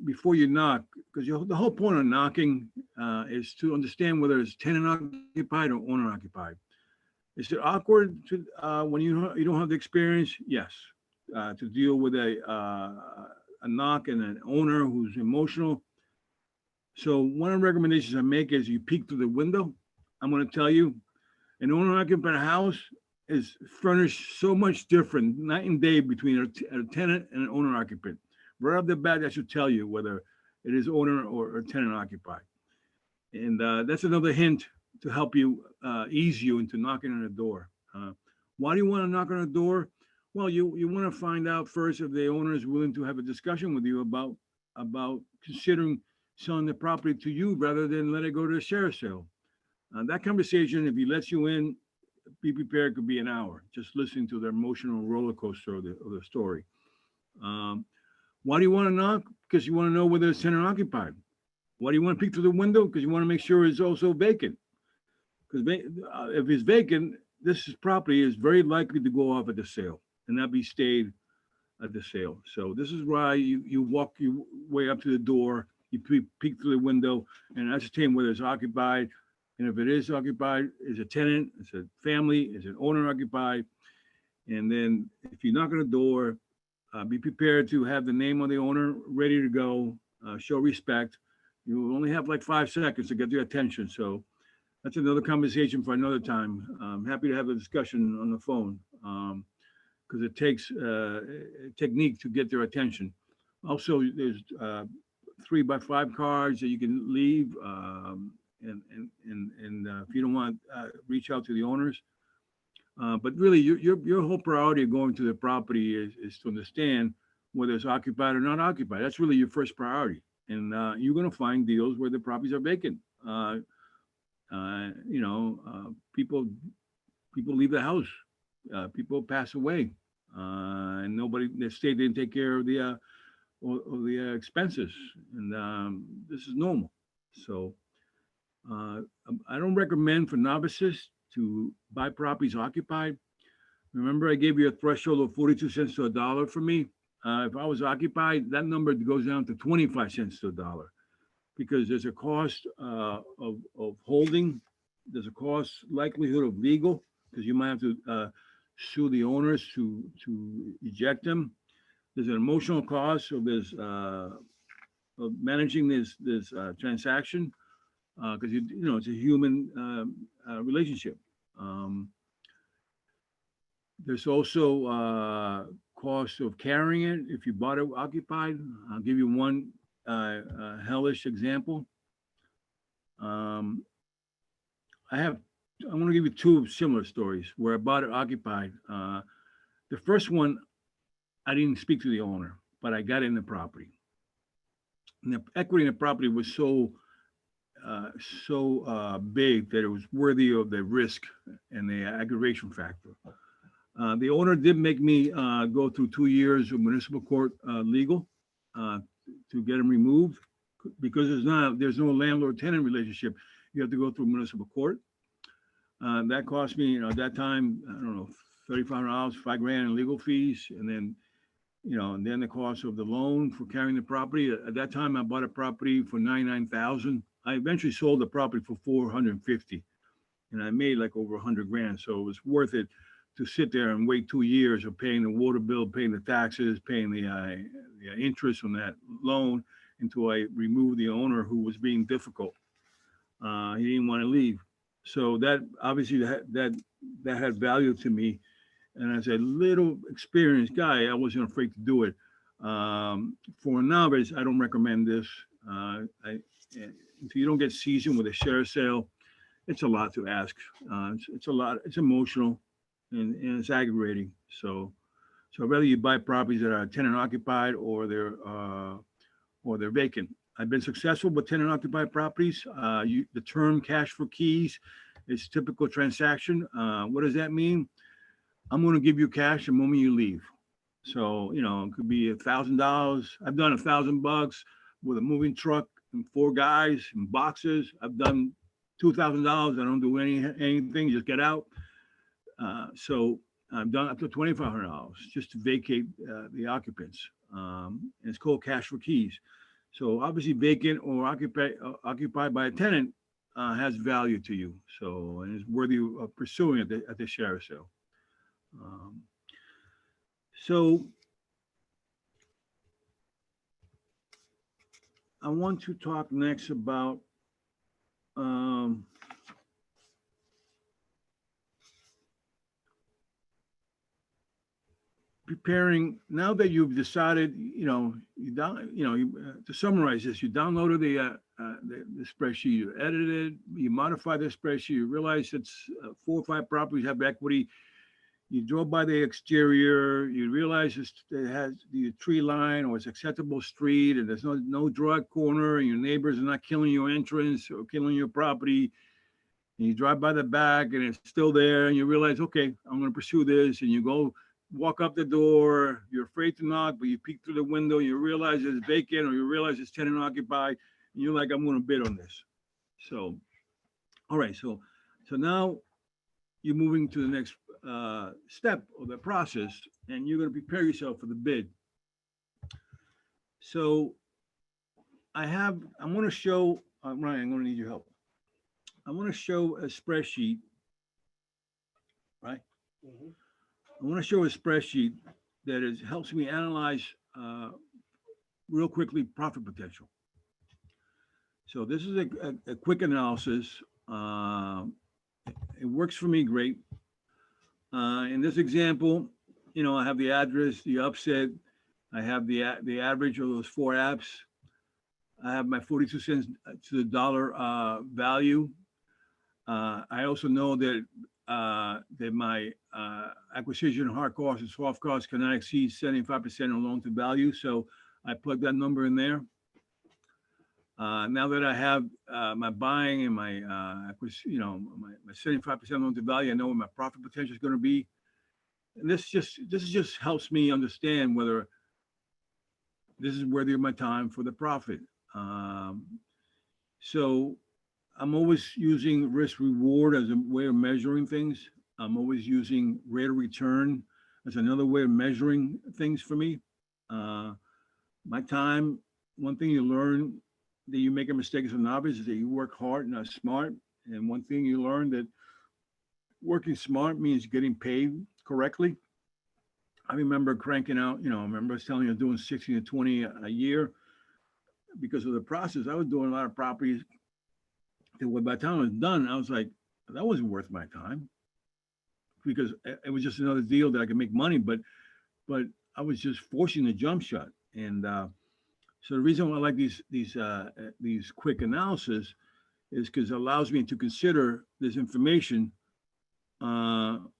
before you knock, because the whole point of knocking is to understand whether it's tenant occupied or owner occupied. Is it awkward to when you don't have the experience? Yes, to deal with a knock and an owner who's emotional. So one of the recommendations I make is you peek through the window. I'm going to tell you, an owner occupied house is furnished so much different night and day between a tenant and an owner occupant. Right off the bat, that should tell you whether it is owner or tenant occupied. And that's another hint to help you ease you into knocking on the door. Why do you want to knock on the door? Well, you want to find out first if the owner is willing to have a discussion with you about considering selling the property to you rather than let it go to a sheriff's sale. That conversation, if he lets you in, be prepared, could be an hour, just listening to the emotional roller coaster of the story. Why do you want to knock? Because you want to know whether it's tenant occupied. Why do you want to peek through the window? Because you want to make sure it's also vacant. Because if it's vacant, this property is very likely to go off at the sale and not be stayed at the sale. So this is why you walk your way up to the door, you peek through the window and ascertain whether it's occupied. And if it is occupied, is a tenant, is a family, is an owner occupied? And then if you knock on the door, be prepared to have the name of the owner ready to go, show respect. You only have like 5 seconds to get their attention. So that's another conversation for another time. I'm happy to have a discussion on the phone because it takes a technique to get their attention. Also, there's 3x5 cards that you can leave. And if you don't want reach out to the owners, but really your whole priority of going to the property is to understand whether it's occupied or not occupied. That's really your first priority, and you're going to find deals where the properties are vacant. People leave the house, people pass away, and the state didn't take care of the expenses, and this is normal. So. I don't recommend for novices to buy properties occupied. Remember, I gave you a threshold of 42 cents to $1 for me. If I was occupied, that number goes down to 25 cents to $1 because there's a cost of holding. There's a cost likelihood of legal because you might have to sue the owners to eject them. There's an emotional cost of this of managing this transaction. Because it's a human relationship. There's also cost of carrying it if you bought it occupied. I'll give you one hellish example. Um, I want to give you two similar stories where I bought it occupied. The first one, I didn't speak to the owner, but I got in the property. And the equity in the property was so big that it was worthy of the risk and the aggravation factor. The owner did make me go through 2 years of municipal court legal to get him removed because there's no landlord-tenant relationship. You have to go through municipal court. That cost me, at that time, I don't know, $3,500, $5,000 in legal fees, and then the cost of the loan for carrying the property. At that time, I bought a property for $99,000. I eventually sold the property for $450,000, and I made like over $100,000. So it was worth it to sit there and wait 2 years of paying the water bill, paying the taxes, paying the interest on that loan until I removed the owner who was being difficult. He didn't want to leave. So that obviously that had value to me. And as a little experienced guy, I wasn't afraid to do it. For a novice, I don't recommend this. If you don't get seasoned with a share sale, it's a lot to ask. It's a lot. It's emotional, and it's aggravating. So whether you buy properties that are tenant occupied or they're vacant. I've been successful with tenant occupied properties. The term cash for keys is typical transaction. What does that mean? I'm going to give you cash the moment you leave. So, it could be $1,000. I've done $1,000 with a moving truck and 4 guys and boxes. I've done $2,000. I don't do anything, just get out. So I've done up to $2,500 just to vacate the occupants. And it's called cash for keys. So obviously vacant or occupied by a tenant has value to you. So, and it's worthy of pursuing at the share sale. So I want to talk next about preparing. Now that you've decided, to summarize this, you downloaded the spreadsheet, you edited it, you modified the spreadsheet, you realize it's 4 or 5 properties have equity. You drove by the exterior, you realize it has the tree line or it's acceptable street and there's no drug corner and your neighbors are not killing your entrance or killing your property. And you drive by the back and it's still there and you realize, okay, I'm going to pursue this. And you go walk up the door, you're afraid to knock, but you peek through the window, you realize it's vacant or you realize it's tenant occupied and you're like, I'm going to bid on this. So, all right. So now you're moving to the next step of the process and you're going to prepare yourself for the bid. So I'm going to show, Ryan, I'm going to need your help. I want to show a spreadsheet, right? Mm-hmm. I want to show a spreadsheet that helps me analyze real quickly profit potential. So this is a quick analysis. It works for me great. In this example, I have the address, the upset, I have the average of those 4 apps. I have my 42 cents to the dollar value. I also know that my acquisition hard costs and soft costs cannot exceed 75% of loan to value. So I plug that number in there. Now that I have my buying and my my 75% loan to value, I know what my profit potential is going to be. And this just helps me understand whether this is worthy of my time for the profit. So I'm always using risk reward as a way of measuring things. I'm always using rate of return as another way of measuring things for me. My time, one thing you learn that you make a mistake as a novice is that you work hard, not smart. And one thing you learn that working smart means getting paid correctly. I remember cranking out, I remember I was telling you, doing 60 to 20 a year because of the process. I was doing a lot of properties that by the time I was done, I was like, that wasn't worth my time because it was just another deal that I could make money. But I was just forcing the jump shot. And so the reason why I like these quick analysis is because it allows me to consider this information. I'm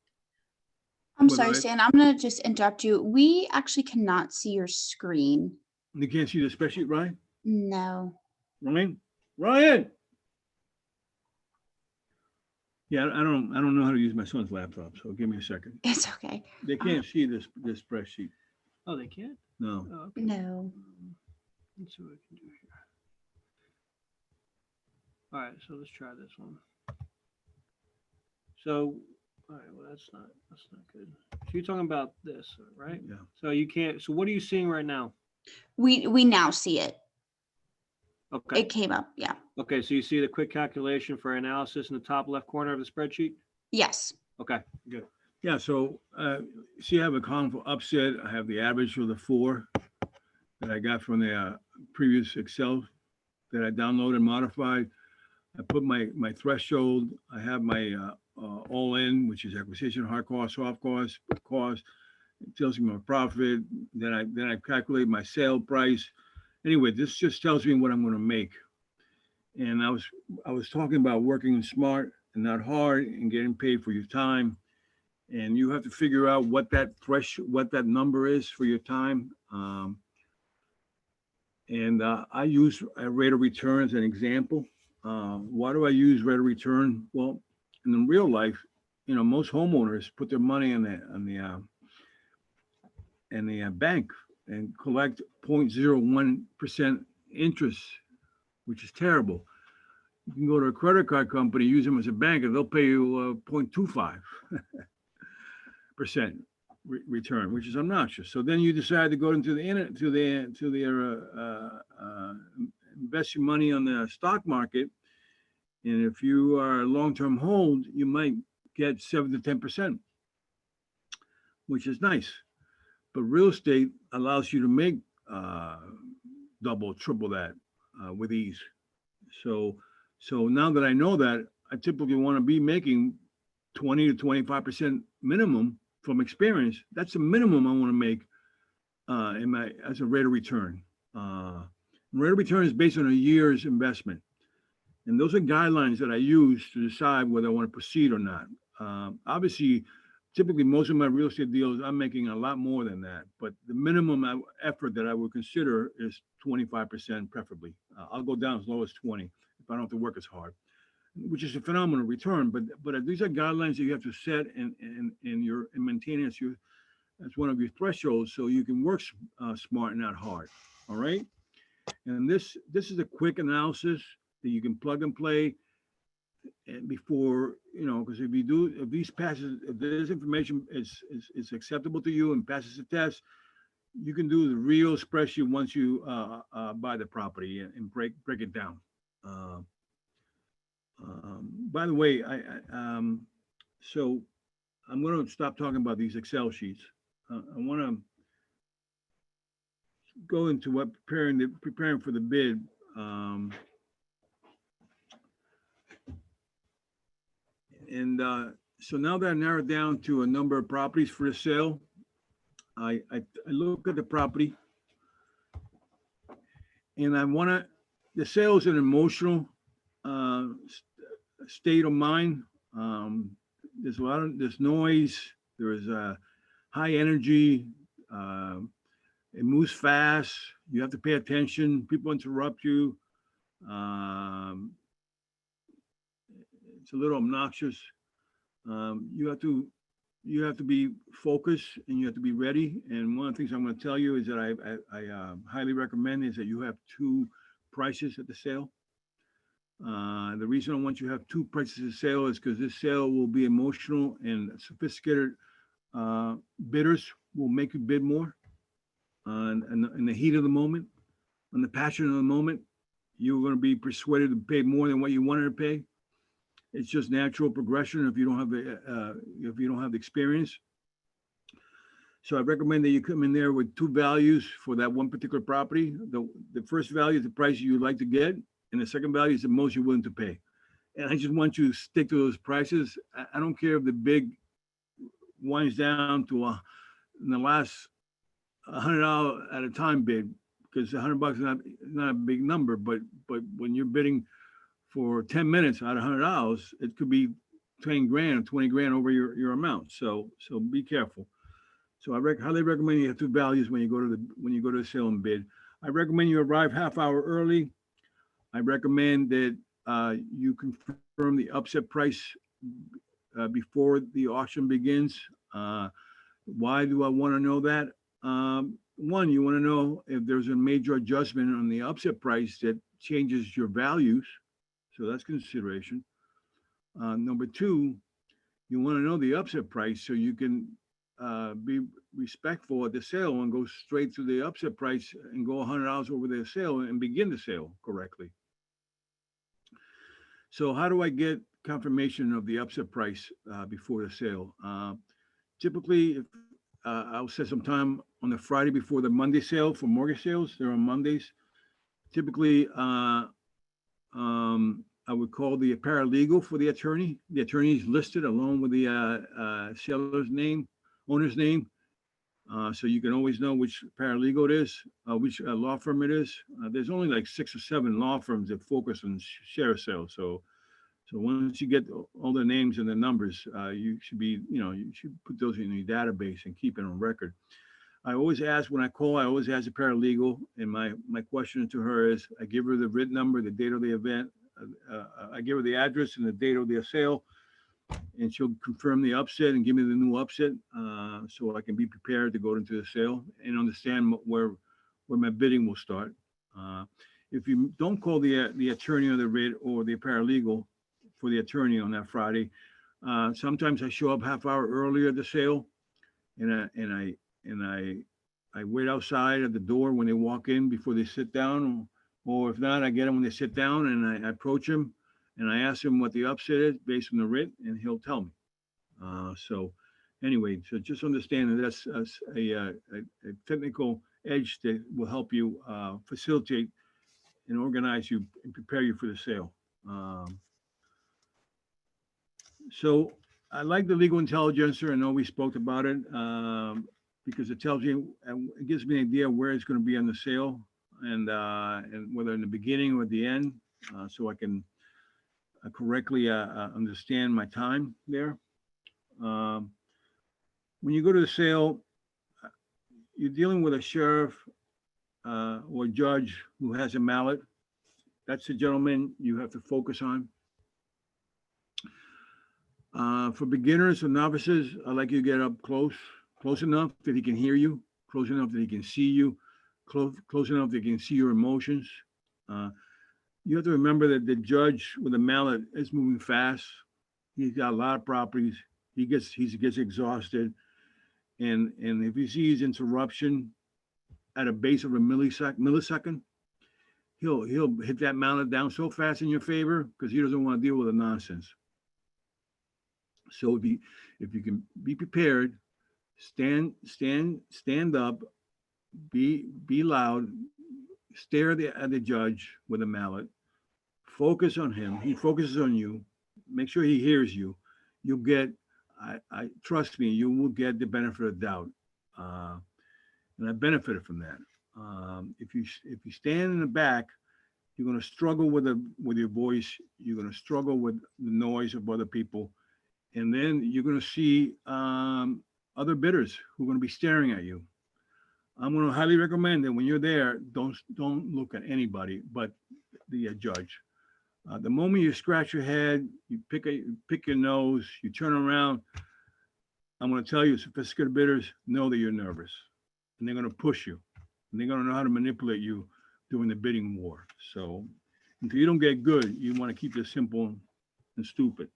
Whether sorry, Stan, I'm gonna just interrupt you. We actually cannot see your screen. You can't see the spreadsheet, Ryan? No. Ryan. Yeah, I don't know how to use my son's laptop, so give me a second. It's okay. They can't see this spreadsheet. Oh, they can't? No. Oh, okay. No. Let's see what I can do here. All right, so let's try this one. So, all right, well, that's not good. So you're talking about this, right? Yeah. So you can't, so what are you seeing right now? We now see it. Okay. It came up. Yeah. Okay, so you see the quick calculation for analysis in the top left corner of the spreadsheet? Yes. Okay, good. Yeah, so see, I have a column for upset. I have the average for the 4 that I got from the previous Excel that I downloaded and modified. I put my threshold. I have my all in, which is acquisition, hard cost, soft cost, cost. It tells me my profit. Then I calculate my sale price. Anyway, this just tells me what I'm going to make. And I was talking about working smart and not hard and getting paid for your time. And you have to figure out what that number is for your time. I use a rate of return as an example. Why do I use rate of return? Well, in real life, most homeowners put their money in the bank and collect 0.01% interest, which is terrible. You can go to a credit card company, use them as a bank, and they'll pay you 0.25% return, which is obnoxious. So then you decide to go into the invest your money on the stock market, and if you are a long-term hold, you might get 7 to 10%, which is nice. But real estate allows you to make double, triple that with ease. So now that I know that, I typically want to be making 20 to 25% minimum from experience. That's the minimum I want to make as a rate of return. Rate of return is based on a year's investment. And those are guidelines that I use to decide whether I want to proceed or not. Obviously, typically most of my real estate deals, I'm making a lot more than that, but the minimum effort that I would consider is 25% preferably. I'll go down as low as 20 if I don't have to work as hard, which is a phenomenal return. But these are guidelines that you have to set and maintain as one of your thresholds, so you can work smart and not hard. All right. And this is a quick analysis that you can plug and play. And before, because if this information is acceptable to you and passes the test, you can do the real spreadsheet once you buy the property and break it down. By the way, so I'm going to stop talking about these Excel sheets. I want to go into what preparing for the bid. So now that I narrowed down to a number of properties for the sale, I look at the property, and the sale is an emotional state of mind. There's noise, there's high energy, it moves fast, you have to pay attention, people interrupt you. It's a little obnoxious. You have to be focused and you have to be ready. And one of the things I'm going to tell you is that I highly recommend is that you have 2 prices at the sale. The reason I want you to have 2 prices at sale is because this sale will be emotional, and sophisticated bidders will make you bid more. In the heat of the moment, in the passion of the moment, you're going to be persuaded to pay more than what you wanted to pay. It's just natural progression if you don't have the experience. So I recommend that you come in there with 2 values for that one particular property. The first value is the price you'd like to get, and the second value is the most you're willing to pay. And I just want you to stick to those prices. I don't care if the big winds down to in the last $100 at a time bid, because $100 is not a big number, but when you're bidding for 10 minutes out of $100, it could be 10 grand or 20 grand over your amount. So be careful. So I highly recommend you have two values when you go to the sale and bid. I recommend you arrive half hour early. I recommend that you confirm the upset price before the auction begins. Why do I want to know that? One, you want to know if there's a major adjustment on the upset price that changes your values. So that's consideration. Number two, you want to know the upset price so you can be respectful at the sale and go straight to the upset price and go $100 over the sale and begin the sale correctly. So how do I get confirmation of the upset price before the sale? Typically, if, I'll set some time on the Friday before the Monday sale for mortgage sales. They're on Mondays. Typically, I would call the paralegal for the attorney. The attorney is listed along with the seller's name, owner's name. So you can always know which paralegal it is, which law firm it is. There's only like 6 or 7 law firms that focus on share sales. So once you get all the names and the numbers, you should you should put those in your database and keep it on record. I always ask when I call, I always ask a paralegal, and my question to her is, I give her the VIN number, the date of the event, I give her the address and the date of the sale, and she'll confirm the upset and give me the new upset, so I can be prepared to go into the sale and understand where my bidding will start. If you don't call the attorney or the RIT or the paralegal for the attorney on that Friday, sometimes I show up half hour earlier at the sale, and I wait outside at the door when they walk in before they sit down, or if not, I get them when they sit down, and I approach them and I ask him what the upset is based on the writ, and he'll tell me. So anyway, so just understand that that's a technical edge that will help you facilitate and organize you and prepare you for the sale. So I like the legal intelligencer. I know we spoke about it because it tells you, it gives me an idea where it's going to be on the sale, and whether in the beginning or at the end, so I can correctly understand my time there. When you go to the sale, you're dealing with a sheriff or judge who has a mallet. That's the gentleman you have to focus on. For beginners or novices, I like you to get up close enough that he can hear you, close enough that he can see you, close enough that he can see your emotions. You have to remember that the judge with a mallet is moving fast. He's got a lot of properties. He gets exhausted, and if he sees interruption at a base of a millisecond, he'll hit that mallet down so fast in your favor because he doesn't want to deal with the nonsense. So if you can be prepared, stand up, be loud, stare at the judge with a mallet, focus on him. He focuses on you. Make sure he hears you. You'll get, I trust me, you will get the benefit of the doubt. And I benefited from that. If you stand in the back, you're going to struggle with your voice. You're going to struggle with the noise of other people, and then you're going to see other bidders who are going to be staring at you. I'm going to highly recommend that when you're there, don't look at anybody but the judge. The moment you scratch your head, you pick your nose, you turn around, I'm going to tell you, sophisticated bidders know that you're nervous, and they're going to push you, and they're going to know how to manipulate you during the bidding war. So until you don't get good, you want to keep it simple and stupid.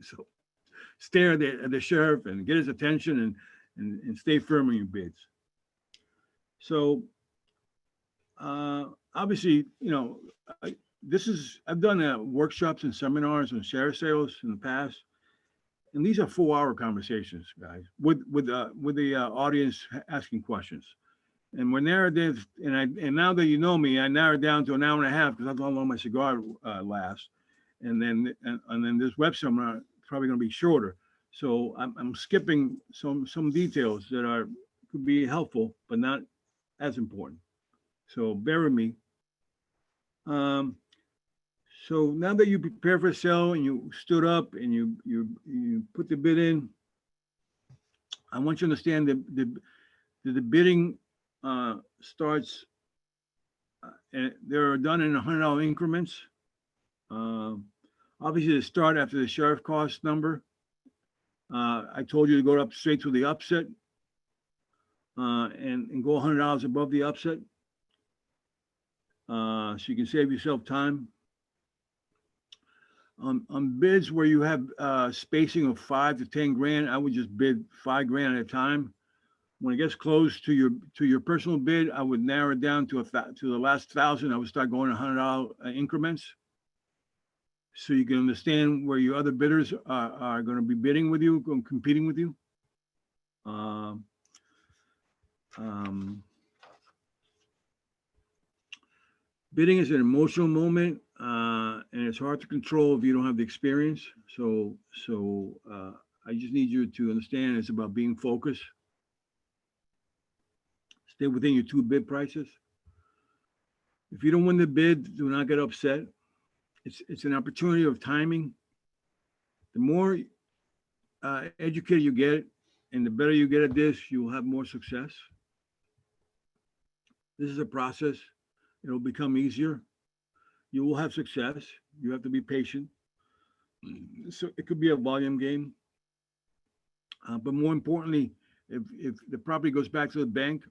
So stare at the sheriff and get his attention, and stay firm on your bids. So obviously, I've done workshops and seminars on share sales in the past, and these are 4-hour conversations, guys, with the audience asking questions. And we're narrowed in, and now that you know me, I narrowed down to an hour and a half because that's how long my cigar lasts. And then this web seminar is probably going to be shorter. So I'm skipping some details that are could be helpful, but not as important. So bear with me. Um, so now that you prepare for sale and you stood up and you put the bid in, I want you to understand that the bidding starts, and they're done in $100 increments. Um, Obviously, they start after the sheriff cost number. I told you to go up straight to the upset and go $100 above the upset, so you can save yourself time. On bids where you have spacing of 5 to 10 grand, I would just bid 5 grand at a time. When it gets close to your personal bid, I would narrow it down to the last 1,000. I would start going $100 increments, so you can understand where your other bidders are going to be bidding with you, competing with you. Bidding is an emotional moment, and it's hard to control if you don't have the experience. So I just need you to understand it's about being focused. Stay within your 2 bid prices. If you don't win the bid, do not get upset. It's an opportunity of timing. The more educated you get, and the better you get at this, you will have more success. This is a process. It'll become easier. You will have success. You have to be patient. So it could be a volume game. But more importantly, if the property goes back to the bank,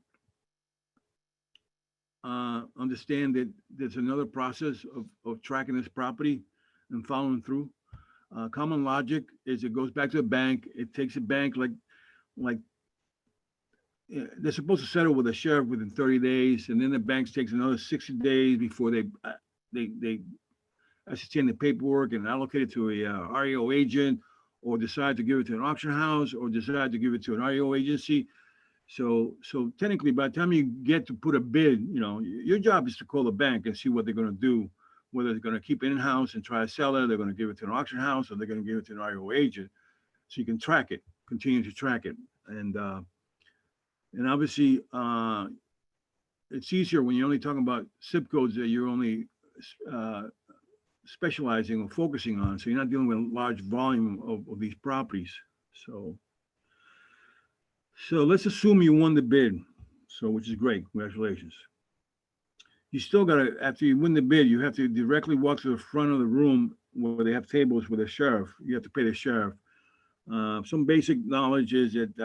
understand that there's another process of tracking this property and following through. Common logic is it goes back to the bank. It takes a bank like they're supposed to settle with the sheriff within 30 days, and then the banks takes another 60 days before they ascertain the paperwork and allocate it to a REO agent, or decide to give it to an auction house, or decide to give it to an REO agency. So technically, by the time you get to put a bid, your job is to call the bank and see what they're going to do, whether they're going to keep it in-house and try to sell it, they're going to give it to an auction house, or they're going to give it to an REO agent, so you can track it, continue to track it. And obviously, it's easier when you're only talking about zip codes that you're only specializing or focusing on. So you're not dealing with a large volume of these properties. So let's assume you won the bid. So, which is great. Congratulations. You still got to, after you win the bid, you have to directly walk to the front of the room where they have tables with a sheriff. You have to pay the sheriff. Some basic knowledge is that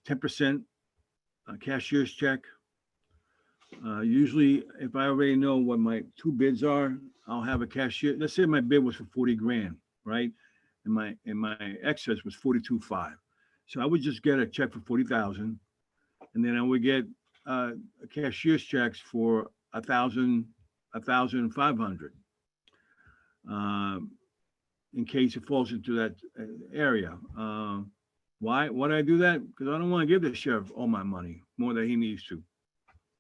10% cashier's check. Usually, if I already know what my 2 bids are, I'll have a cashier. Let's say my bid was for 40 grand, right? And my excess was 42.5. So I would just get a check for 40,000, and then I would get a cashier's checks for 1,500. In case it falls into that area. Why do I do that? Because I don't want to give the sheriff all my money, more than he needs to.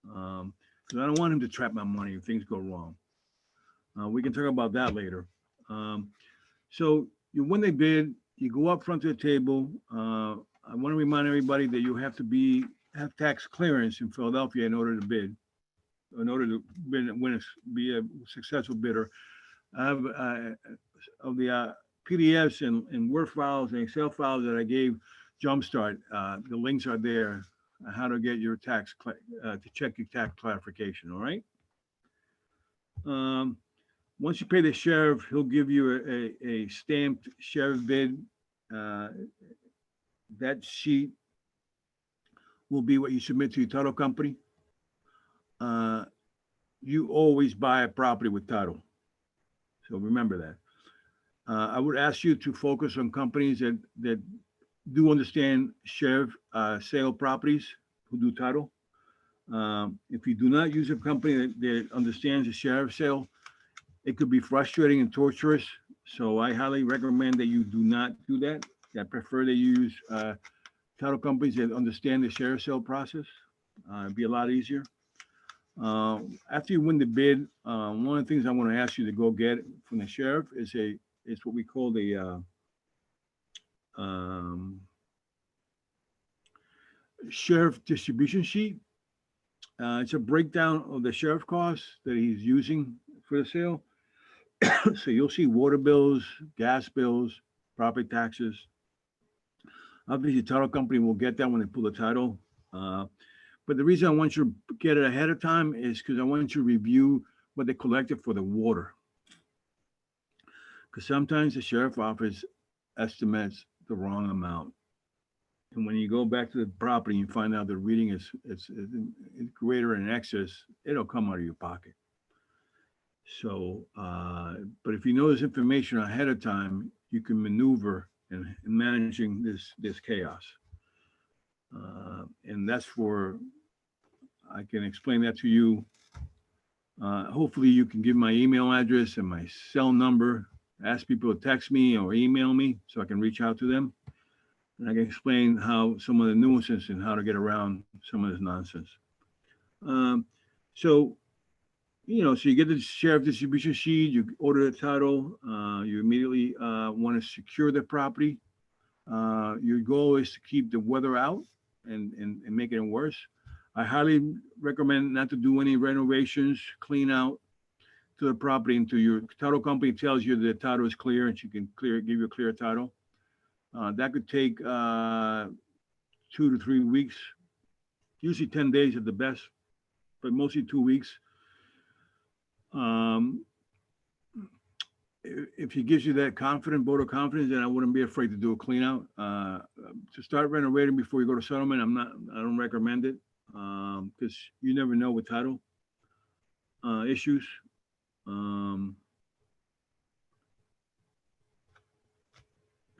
Because I don't want him to trap my money if things go wrong. We can talk about that later. So when they bid, you go up front to the table. I want to remind everybody that you have to have tax clearance in Philadelphia in order to bid, in order to be a successful bidder. I have of the PDFs and Word files and Excel files that I gave Jumpstart. The links are there on how to get your to check your tax clarification. All right. Once you pay the sheriff, he'll give you a stamped sheriff bid. That sheet will be what you submit to your title company. You always buy a property with title. So remember that. I would ask you to focus on companies that do understand sheriff sale properties, who do title. If you do not use a company that understands the sheriff sale, it could be frustrating and torturous. So I highly recommend that you do not do that. I prefer that you use title companies that understand the sheriff sale process. It'd be a lot easier. After you win the bid, one of the things I want to ask you to go get from the sheriff is what we call the sheriff distribution sheet. It's a breakdown of the sheriff costs that he's using for the sale. So you'll see water bills, gas bills, property taxes. Obviously, the title company will get that when they pull the title. Uh, but the reason I want you to get it ahead of time is because I want you to review what they collected for the water. Because sometimes the sheriff office estimates the wrong amount. And when you go back to the property and find out the reading is greater in excess, it'll come out of your pocket. So, but if you know this information ahead of time, you can maneuver in managing this chaos. And that's for, I can explain that to you. Hopefully you can give my email address and my cell number, ask people to text me or email me so I can reach out to them. And I can explain how some of the nuances and how to get around some of this nonsense. So, so you get the sheriff distribution sheet, you order the title, you immediately want to secure the property. Your goal is to keep the weather out and make it worse. I highly recommend not to do any renovations, clean out to the property until your title company tells you the title is clear and she can give you a clear title. That could take 2 to 3 weeks, usually 10 days at the best, but mostly 2 weeks. If he gives you that vote of confidence, then I wouldn't be afraid to do a clean out. To start renovating before you go to settlement, I don't recommend it because you never know with title issues.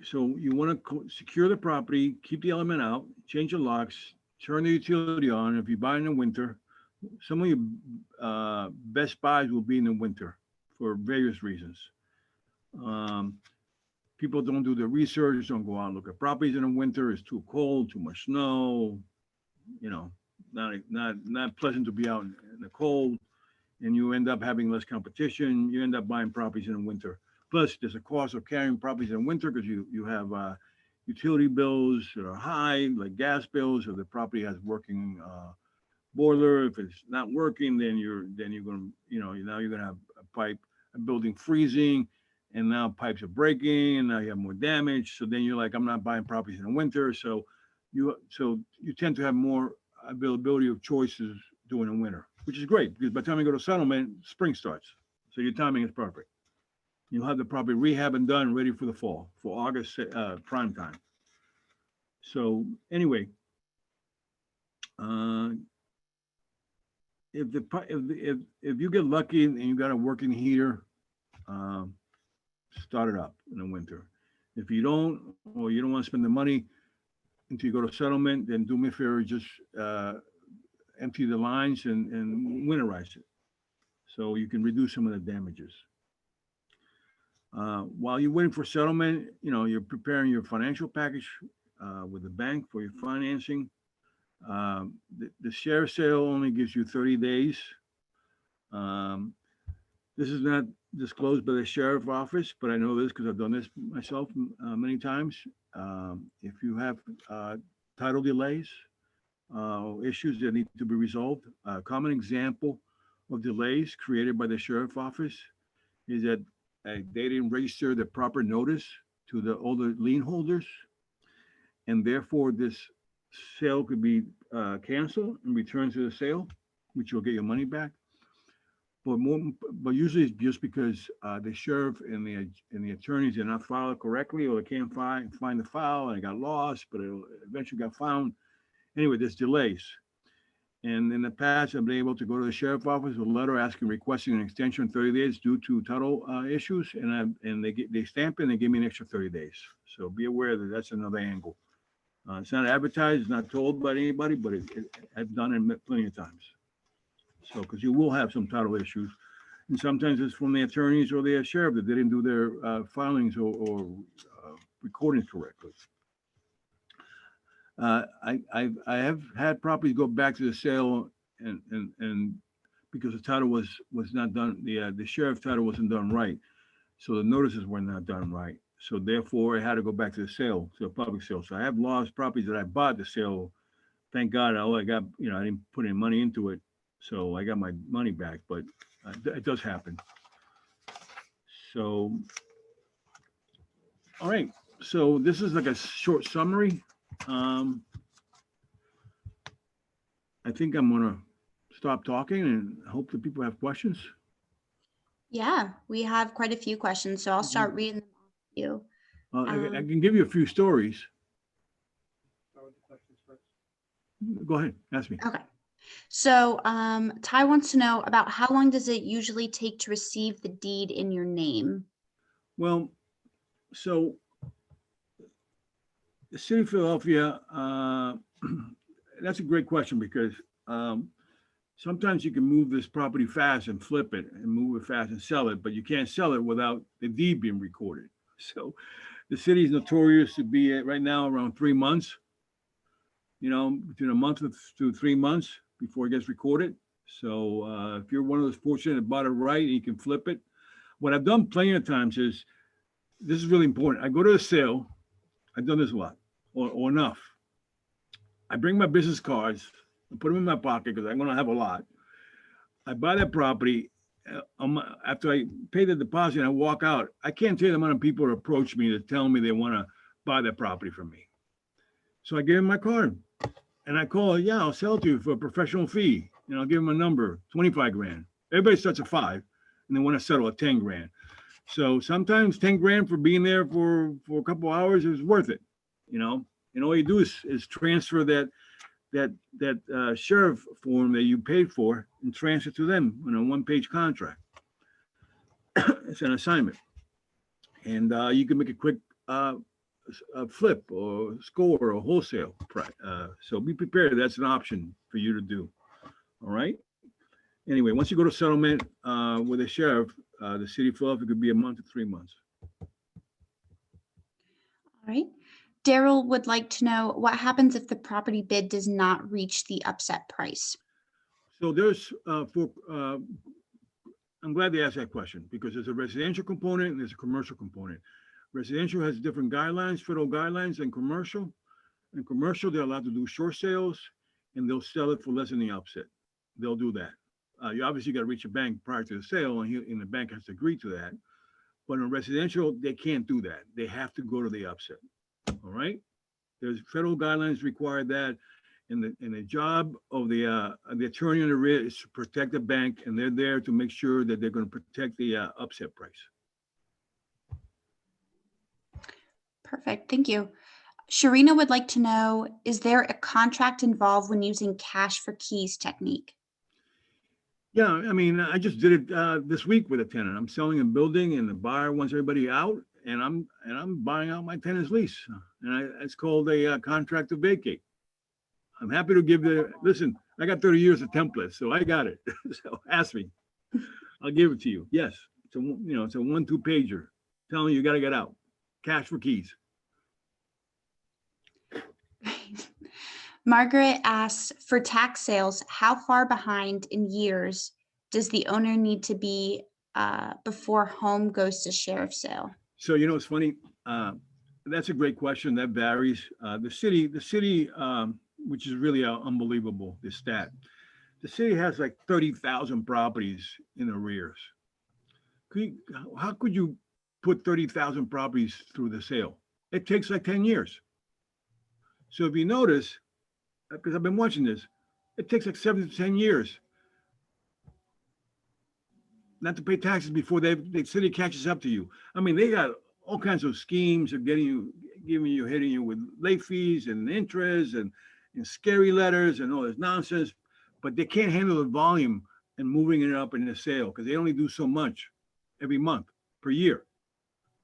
So you want to secure the property, keep the element out, change the locks, turn the utility on. If you buy in the winter, some of your best buys will be in the winter for various reasons. People don't do the research, don't go out and look at properties in the winter. It's too cold, too much snow, not pleasant to be out in the cold, and you end up having less competition. You end up buying properties in the winter. Plus, there's a cost of carrying properties in winter because you have utility bills that are high, like gas bills. If the property has working boiler, if it's not working, then you're going to now you're going to have a building freezing, and now pipes are breaking, and now you have more damage. So then you're like, I'm not buying properties in the winter. So you tend to have more availability of choices during the winter, which is great because by the time you go to settlement, spring starts. So your timing is perfect. You'll have the property rehab and done, ready for the fall, for August prime time. So anyway, if you get lucky and you got a working heater, start it up in the winter. If you don't, or you don't want to spend the money until you go to settlement, then do me a favor, just empty the lines and winterize it, so you can reduce some of the damages. While you're waiting for settlement, you're preparing your financial package with the bank for your financing. The share sale only gives you 30 days. This is not disclosed by the sheriff office, but I know this because I've done this myself many times. If you have title delays, issues that need to be resolved, a common example of delays created by the sheriff office is that they didn't register the proper notice to all the lien holders, and therefore this sale could be canceled and returned to the sale, which you'll get your money back. But usually it's just because the sheriff and the attorneys did not file it correctly, or they can't find the file and it got lost, but it eventually got found. Anyway, there's delays. And in the past, I've been able to go to the sheriff office with a letter requesting an extension of 30 days due to title issues, and they stamp it and they give me an extra 30 days. So be aware that that's another angle. It's not advertised, it's not told by anybody, but I've done it plenty of times. So, because you will have some title issues, and sometimes it's from the attorneys or the sheriff that didn't do their filings or recordings correctly. I have had properties go back to the sale and because the title was not done, the sheriff title wasn't done right, so the notices were not done right. So therefore, I had to go back to the sale, to a public sale. So I have lost properties that I bought the sale thank God, all I got, I didn't put any money into it, so I got my money back, but it does happen. So, all right, so this is like a short summary. I think I'm gonna stop talking and hope that people have questions. Yeah, we have quite a few questions, so I'll start reading them off to you. I can give you a few stories. Start with the questions first. Go ahead, ask me. Okay. So Ty wants to know about how long does it usually take to receive the deed in your name? Well, so the city of Philadelphia, that's a great question because sometimes you can move this property fast and flip it and move it fast and sell it, but you can't sell it without the deed being recorded. So the city is notorious to be at right now around 3 months, between a month to 3 months before it gets recorded. So if you're one of those fortunate that bought it right, you can flip it. What I've done plenty of times is, this is really important. I go to a sale. I've done this a lot or enough. I bring my business cards and put them in my pocket because I'm going to have a lot. I buy that property. After I pay the deposit and I walk out, I can't tell you the amount of people that approach me to tell me they want to buy that property from me. So I give them my card and I call, yeah, I'll sell it to you for a professional fee. And I'll give them a number, 25 grand. Everybody starts at 5 and they want to settle at 10 grand. So sometimes 10 grand for being there for a couple hours is worth it, and all you do is transfer that sheriff form that you paid for and transfer to them on a 1-page contract. It's an assignment, and you can make a quick a flip or score or wholesale price. So be prepared. That's an option for you to do. All right. Anyway, once you go to settlement with the sheriff, the city of Philadelphia could be a month to 3 months. All right. Daryl would like to know what happens if the property bid does not reach the upset price. So there's I'm glad they asked that question because there's a residential component and there's a commercial component. Residential has different guidelines, federal guidelines, than commercial. In commercial, they're allowed to do short sales and they'll sell it for less than the upset. They'll do that. You obviously got to reach a bank prior to the sale, and the bank has to agree to that. But in residential, they can't do that. They have to go to the upset. All right. There's federal guidelines require that, and the job of the attorney on the writ is to protect the bank, and they're there to make sure that they're going to protect the upset price. Perfect. Thank you. Sharina would like to know, is there a contract involved when using cash for keys technique? Yeah, I mean, I just did it this week with a tenant. I'm selling a building, and the buyer wants everybody out, and I'm buying out my tenant's lease, and it's called a contract to vacate. I'm happy to give listen. I got 30 years of templates, so I got it. So ask me, I'll give it to you. Yes, it's a 1-2 pager telling you got to get out, cash for keys. Margaret asks, for tax sales, how far behind in years does the owner need to be before home goes to sheriff's sale? So, it's funny. That's a great question. That varies. The city, which is really unbelievable, this stat. The city has like 30,000 properties in arrears. How could you put 30,000 properties through the sale? It takes like 10 years. So if you notice, because I've been watching this, it takes like 7 to 10 years not to pay taxes before the city catches up to you. I mean, they got all kinds of schemes of hitting you with late fees and interest and scary letters and all this nonsense, but they can't handle the volume and moving it up in the sale because they only do so much every month per year.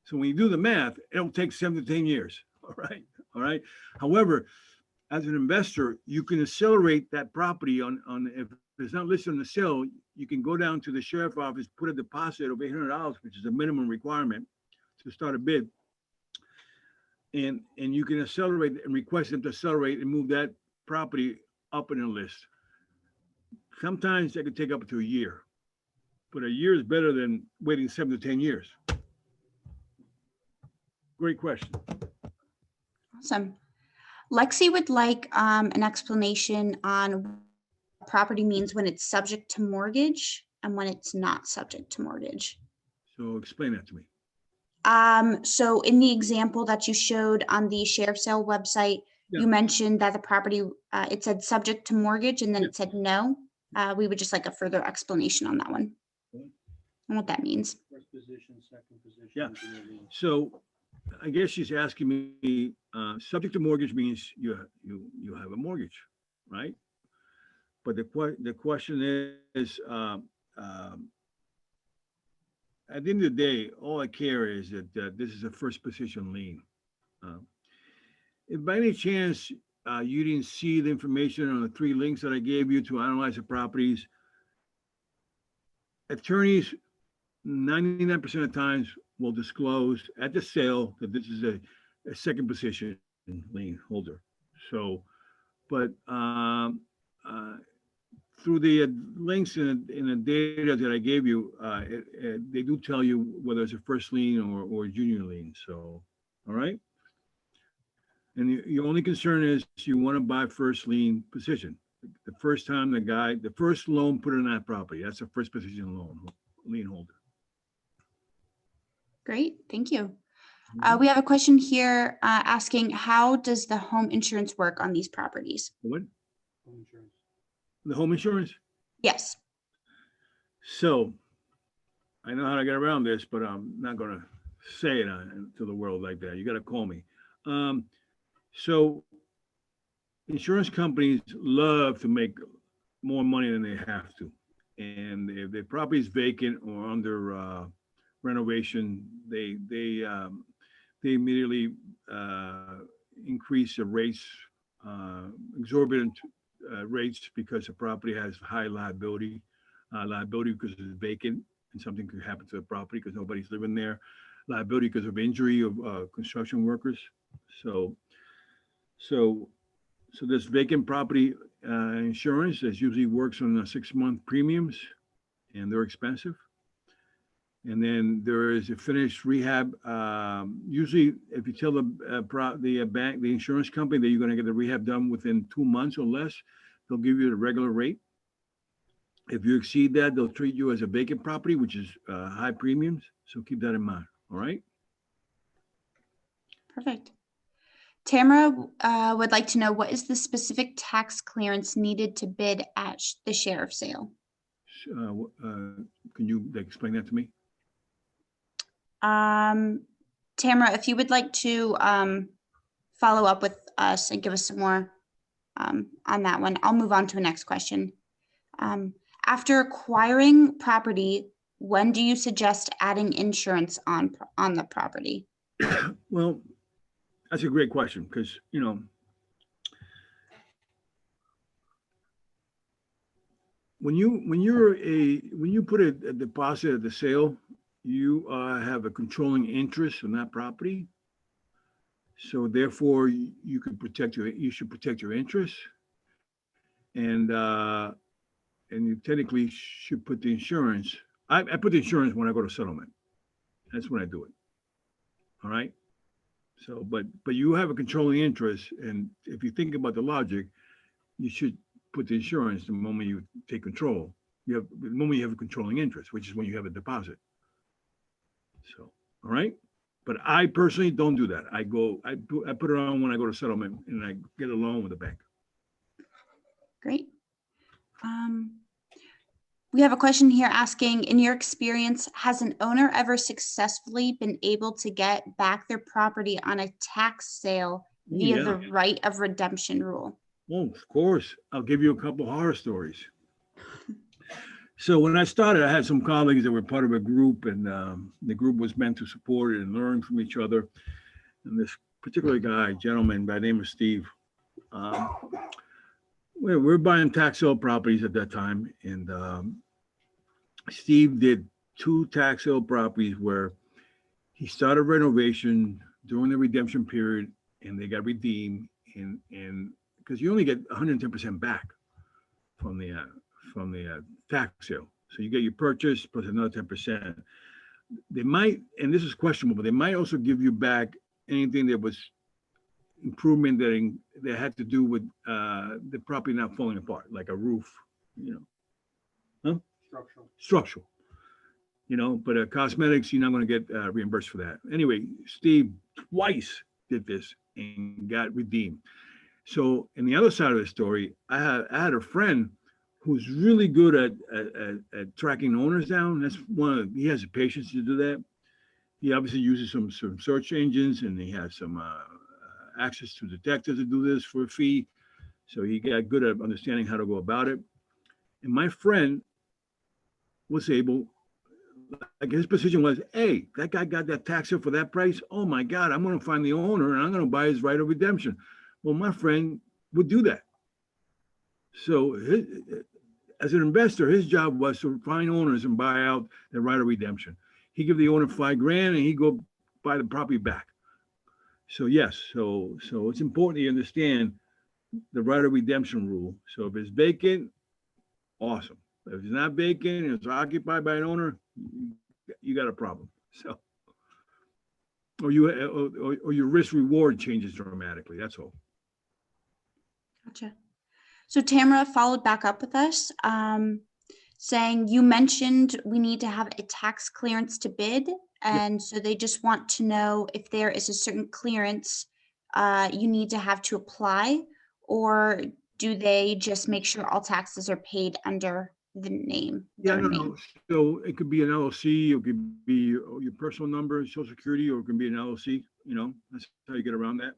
So when you do the math, it'll take 7 to 10 years. All right. However, as an investor, you can accelerate that property on if it's not listed on the sale, you can go down to the sheriff's office, put a deposit of $800, which is a minimum requirement to start a bid. And you can accelerate and request them to accelerate and move that property up in the list. Sometimes that could take up to a year, but a year is better than waiting 7 to 10 years. Great question. Awesome. Lexi would like an explanation on what property means when it's subject to mortgage and when it's not subject to mortgage. So explain that to me. So in the example that you showed on the sheriff's sale website, Yeah. you mentioned that the property, it said subject to mortgage and then Yeah. it said no. We would just like a further explanation on that one. Okay. And what that means. First position, second position. Yeah. So I guess she's asking me, subject to mortgage means you have a mortgage, right? But the question is, at the end of the day, all I care is that this is a first position lien. If by any chance you didn't see the information on the 3 links that I gave you to analyze the properties, attorneys 99% of times will disclose at the sale that this is a second position lien holder. So, but through the links in the data that I gave you, they do tell you whether it's a first lien or a junior lien. So, all right. And your only concern is you want to buy first lien position. The first time the first loan put in that property, that's a first position lien holder. Great, thank you. We have a question here asking, how does the home insurance work on these properties? What? Home insurance. The home insurance? Yes. So I know how to get around this, but I'm not going to say it to the world like that. You got to call me. So insurance companies love to make more money than they have to. And if the property is vacant or under renovation, they immediately increase the rates, exorbitant rates, because the property has high liability because it's vacant and something could happen to the property because nobody's living there, liability because of injury of construction workers. So this vacant property insurance that usually works on 6-month premiums, and they're expensive. And then there is a finished rehab. Usually, if you tell the bank, the insurance company, that you're going to get the rehab done within 2 months or less, they'll give you the regular rate. If you exceed that, they'll treat you as a vacant property, which is high premiums. So keep that in mind. All right. Perfect. Tamara would like to know, what is the specific tax clearance needed to bid at the sheriff's sale? Can you explain that to me? Tamara, if you would like to follow up with us and give us some more on that one, I'll move on to the next question. After acquiring property, when do you suggest adding insurance on the property? Well, that's a great question, because when you put a deposit at the sale, you have a controlling interest in that property. So therefore, you should protect your interests, and you technically should put the insurance. I put the insurance when I go to settlement. That's when I do it. All right. So, but you have a controlling interest, and if you think about the logic, you should put the insurance the moment you take control. The moment you have a controlling interest, which is when you have a deposit. So, all right. But I personally don't do that. I put it on when I go to settlement, and I get a loan with the bank. Great. We have a question here asking, in your experience, has an owner ever successfully been able to get back their property on a tax sale via the right of redemption rule? Oh, of course. I'll give you a couple horror stories. So when I started, I had some colleagues that were part of a group, and the group was meant to support and learn from each other. And this particular gentleman by the name of Steve, we were buying tax sale properties at that time, and Steve did 2 tax sale properties where he started renovation during the redemption period, and they got redeemed, and because you only get 110% back from the tax sale, so you get your purchase plus another 10%. They might, and this is questionable, but they might also give you back anything that was improvement that had to do with the property not falling apart, like a roof, you know, structural, you know, but cosmetics, you're not going to get reimbursed for that. Anyway, Steve twice did this and got redeemed. So, in the other side of the story, I had a friend who's really good at tracking owners down. That's he has the patience to do that. He obviously uses some search engines, and he has some access to detectives to do this for a fee. So he got good at understanding how to go about it. And my friend was able, like his position was, hey, that guy got that tax sale for that price. Oh my God, I'm going to find the owner and I'm going to buy his right of redemption. Well, my friend would do that. So as an investor, his job was to find owners and buy out the right of redemption. He give the owner $5,000 and he go buy the property back. So yes, so it's important you understand the right of redemption rule. So if it's vacant, awesome. If it's not vacant and it's occupied by an owner, you got a problem. So, or your risk reward changes dramatically. That's all. Gotcha. So Tamara followed back up with us, saying you mentioned we need to have a tax clearance to bid. And so they just want to know if there is a certain clearance you need to have to apply, or do they just make sure all taxes are paid under the name? Yeah, their no, name? no. So it could be an LLC, it could be your personal number, Social Security, or it can be an LLC. You know, that's how you get around that.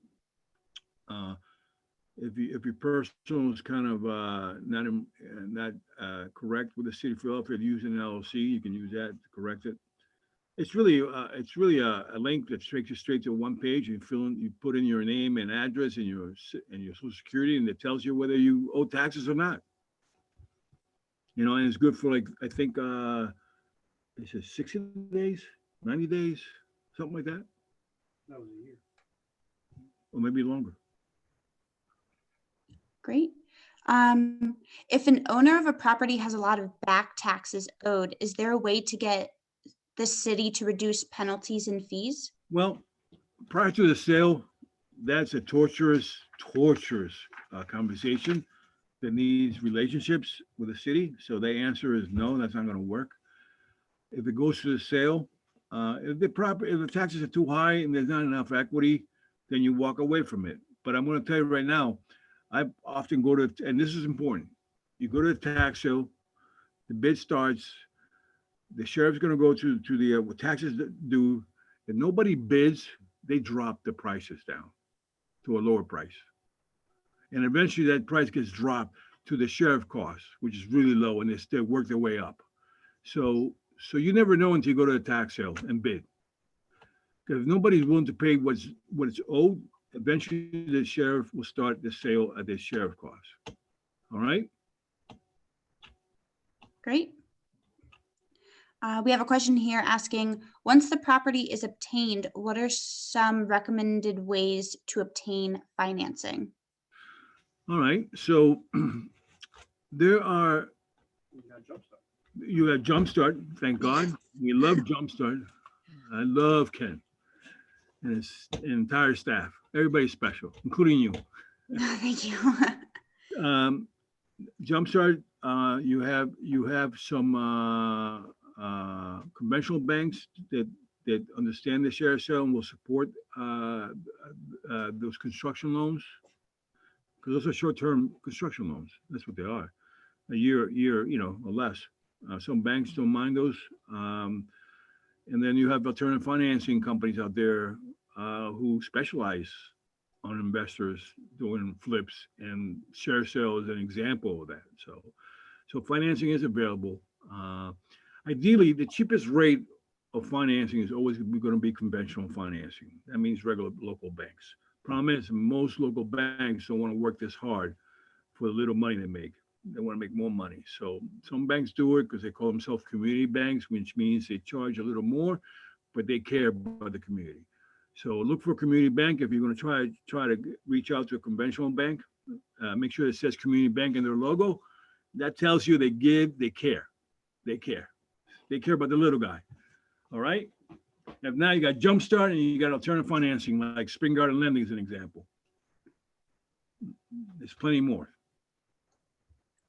If your personal is kind of not correct with the city of Philadelphia using an LLC, you can use that to correct it. It's really a link that takes you straight to one page. You put in your name and address and your Social Security, and it tells you whether you owe taxes or not. You know, and it's good for, like, I think they said 60 days, 90 days, something like that. That was a year, or maybe longer. Great. If an owner of a property has a lot of back taxes owed, is there a way to get the city to reduce penalties and fees? Well, prior to the sale, that's a torturous conversation that needs relationships with the city. So the answer is no, that's not going to work. If it goes to the sale, if the taxes are too high and there's not enough equity, then you walk away from it. But I'm going to tell you right now, I often go to, and this is important, you go to the tax sale, the bid starts, the sheriff's going to go to the taxes due. If nobody bids, they drop the prices down to a lower price. And eventually that price gets dropped to the sheriff cost, which is really low, and they still work their way up. So you never know until you go to the tax sale and bid. Because if nobody's willing to pay what it's owed, eventually the sheriff will start the sale at the sheriff cost. All right? Great. We have a question here asking, once the property is obtained, what are some recommended ways to obtain financing? All right. So there are, you got Jumpstart, thank God. We love Jumpstart. I love Ken and his entire staff. Everybody's special, including you. Thank you. Jumpstart, you have some conventional banks that understand the share sale and will support those construction loans, because those are short-term construction loans. That's what they are, a year, or less. Some banks don't mind those. And then you have alternative financing companies out there who specialize on investors doing flips, and share sale is an example of that. So financing is available. Ideally, the cheapest rate of financing is always going to be conventional financing. That means regular local banks. Problem is, most local banks don't want to work this hard for the little money they make. They want to make more money. So some banks do it because they call themselves community banks, which means they charge a little more, but they care about the community. So look for a community bank. If you're going to try to reach out to a conventional bank, make sure it says community bank in their logo. That tells you they give, they care. They care. They care about the little guy. All right. If now you got Jumpstart and you got alternative financing like Spring Garden Lending as an example. there's plenty more.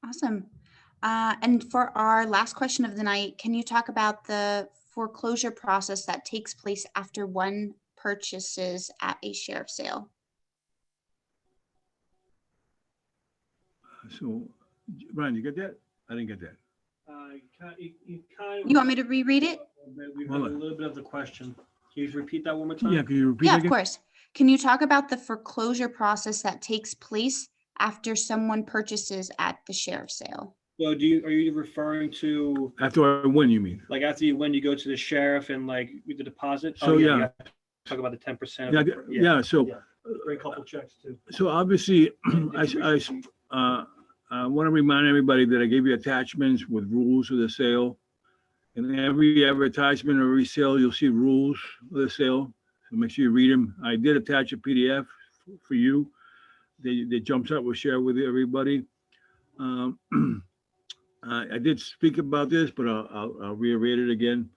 Awesome. And for our last question of the night, can you talk about the foreclosure process that takes place after one purchases at a sheriff's sale? So, Ryan, you get that? I didn't get that. You kind of. You want me to reread it? We heard a little bit of the question. Can you repeat that one more time? Yeah, can you repeat Yeah, that of again? course. Can you talk about the foreclosure process that takes place after someone purchases at the sheriff's sale? Well, are you referring to After I win, you mean? like after you when you go to the sheriff and like with the deposit? So, You yeah. have to talk about the 10%. Yeah, so, Bring a couple checks too. so obviously, I want to remind everybody that I gave you attachments with rules of the sale. And every advertisement or every sale, you'll see rules of the sale. So make sure you read them. I did attach a PDF for you. That jumps up, we'll share with everybody. I did speak about this, but I'll reiterate it again.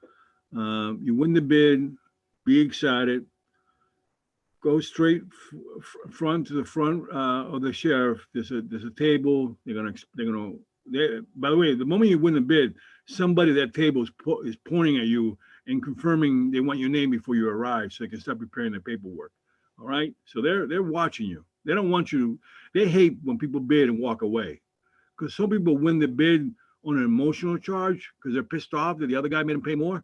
You win the bid, be excited. Go straight front to the front of the sheriff. There's a table. By the way, the moment you win the bid, somebody at that table is pointing at you and confirming they want your name before you arrive, so they can start preparing the paperwork. All right. So they're watching you. They don't want you. They hate when people bid and walk away, because some people win the bid on an emotional charge because they're pissed off that the other guy made them pay more,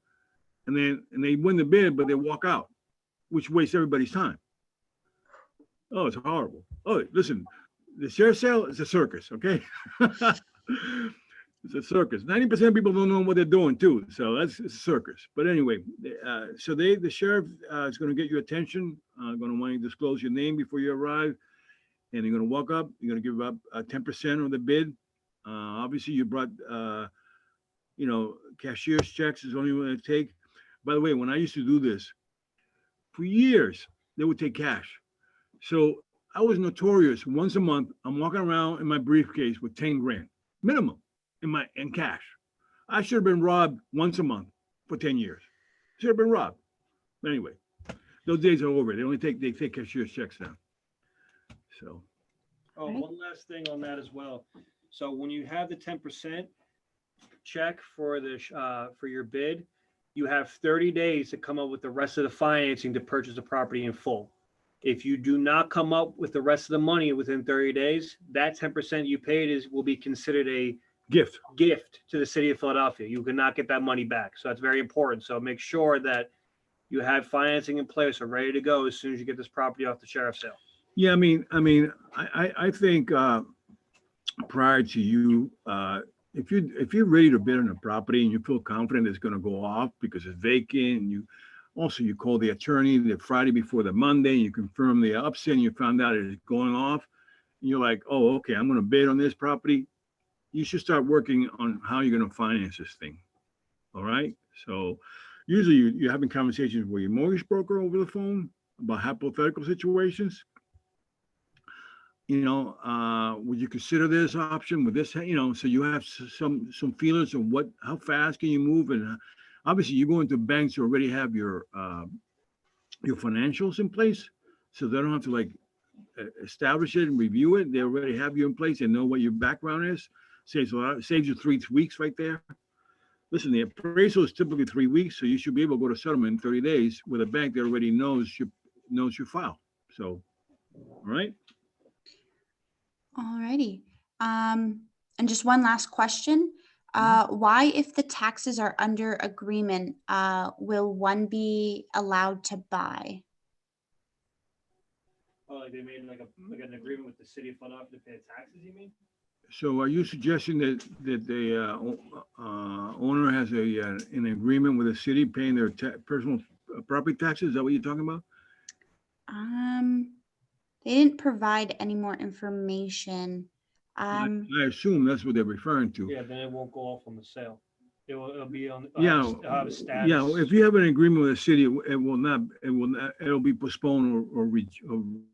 and they win the bid, but they walk out, which wastes everybody's time. Oh, it's horrible. Oh, listen, the sheriff's sale is a circus, okay? It's a circus. 90% of people don't know what they're doing too, so it's a circus. But anyway, the sheriff is going to get your attention. Going to want you to disclose your name before you arrive, and you're going to walk up. You're going to give up 10% of the bid. Obviously, you brought, cashier's checks is the only one to take. By the way, when I used to do this, for years, they would take cash. So I was notorious. Once a month, I'm walking around in my briefcase with 10 grand minimum in cash. I should have been robbed once a month for 10 years. Should have been robbed. But anyway, those days are over. They take cashier's checks now. So. Oh, one last thing on that as well. So when you have the 10% check for for your bid, you have 30 days to come up with the rest of the financing to purchase the property in full. If you do not come up with the rest of the money within 30 days, that 10% you paid will be considered a gift to the city of Philadelphia. You cannot get that money back. So that's very important. So make sure that you have financing in place or ready to go as soon as you get this property off the sheriff's sale. Yeah, I think prior to you, if you're ready to bid on a property and you feel confident it's going to go off because it's vacant, and you call the attorney the Friday before the Monday and you confirm the upset and you found out it's going off, and you're like, oh, okay, I'm going to bid on this property. You should start working on how you're going to finance this thing. All right. So usually you're having conversations with your mortgage broker over the phone about hypothetical situations. Would you consider this option with this, so you have some feelers of how fast can you move? And obviously you go into banks who already have your financials in place. So they don't have to establish it and review it. They already have you in place and know what your background is. Saves you 3 weeks right there. Listen, the appraisal is typically 3 weeks, so you should be able to go to settlement in 30 days with a bank that already knows your file. So, all right. All righty. And just one last question. Why, if the taxes are under agreement, will one be allowed to buy? Oh, like they made an agreement with the city of Philadelphia to pay the taxes, you mean? So are you suggesting that the owner has an agreement with the city paying their personal property taxes? Is that what you're talking about? They didn't provide any more information. I assume that's what they're referring to. Yeah, then it won't go off on the sale. It'll be on. It'll have a status. Yeah, if you have an agreement with the city, it'll be postponed or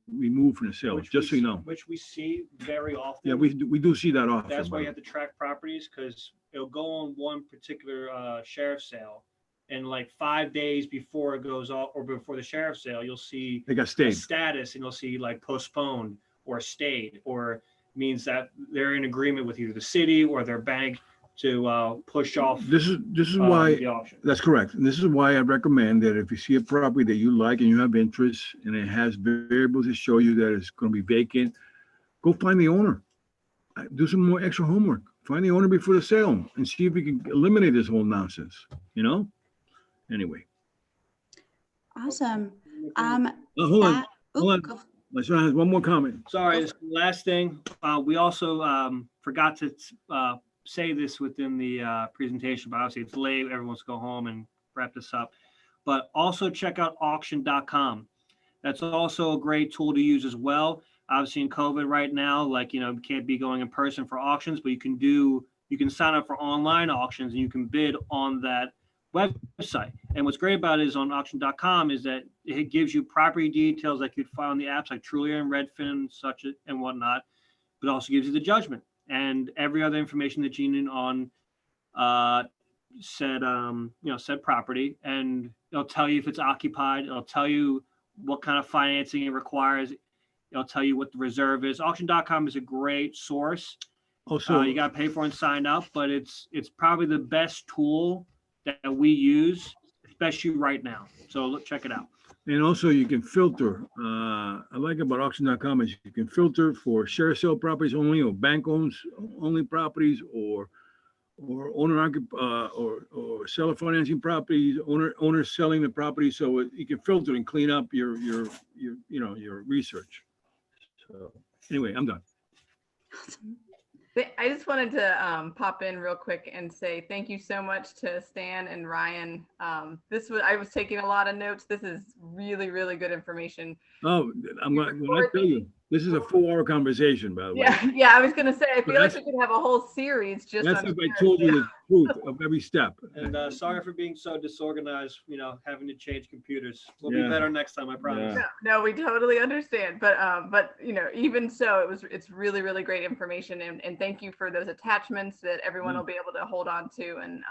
removed from the sale, just so you know. Which we see very often. Yeah, we do see that often. That's why you have to track properties, because it'll go on one particular sheriff's sale, and 5 days before it goes off or before the sheriff's sale, you'll see They got stayed. a status, and you'll see postponed or stayed, or means that they're in agreement with either the city or their bank to push off This is why, the auction. that's correct. And this is why I recommend that if you see a property that you like and you have interest and it has variables to show you that it's going to be vacant, go find the owner. Do some more extra homework. Find the owner before the sale and see if we can eliminate this whole nonsense, you know? Anyway. Awesome. Hold on. that- Hold on. go- My son has one more comment. Sorry, this last thing. We also forgot to say this within the presentation, but obviously it's late. Everyone wants to go home and wrap this up. But also check out auction.com. That's also a great tool to use as well. Obviously in COVID right now, like, can't be going in person for auctions, but you can sign up for online auctions and you can bid on that website. And what's great about it is on auction.com is that it gives you property details like you'd find on the apps like Trulia and Redfin and whatnot, but also gives you the judgment and every other information that you need on said property. And it'll tell you if it's occupied. It'll tell you what kind of financing it requires. It'll tell you what the reserve is. Auction.com is a great source. Also, You got to pay for and sign up, but it's probably the best tool that we use, especially right now. So check it out. and also you can filter. I like about auction.com is you can filter for share sale properties only, or bank owns only properties, or or seller financing properties, owner selling the property. So you can filter and clean up your research. So anyway, I'm done. Awesome. I just wanted to pop in real quick and say thank you so much to Stan and Ryan. I was taking a lot of notes. This is really, really good information. Oh, when I tell you, this is a 4-hour conversation, by the way. Yeah, I was gonna say, I feel like that's- we could have a whole series just That's on if I shares. told you the truth of every step. And sorry for being so disorganized, having to change computers. We'll Yeah. be better next time, I promise. Yeah. No, we totally understand. But even so, it's really, really great information. And thank you for those attachments that everyone will be able to hold on to. And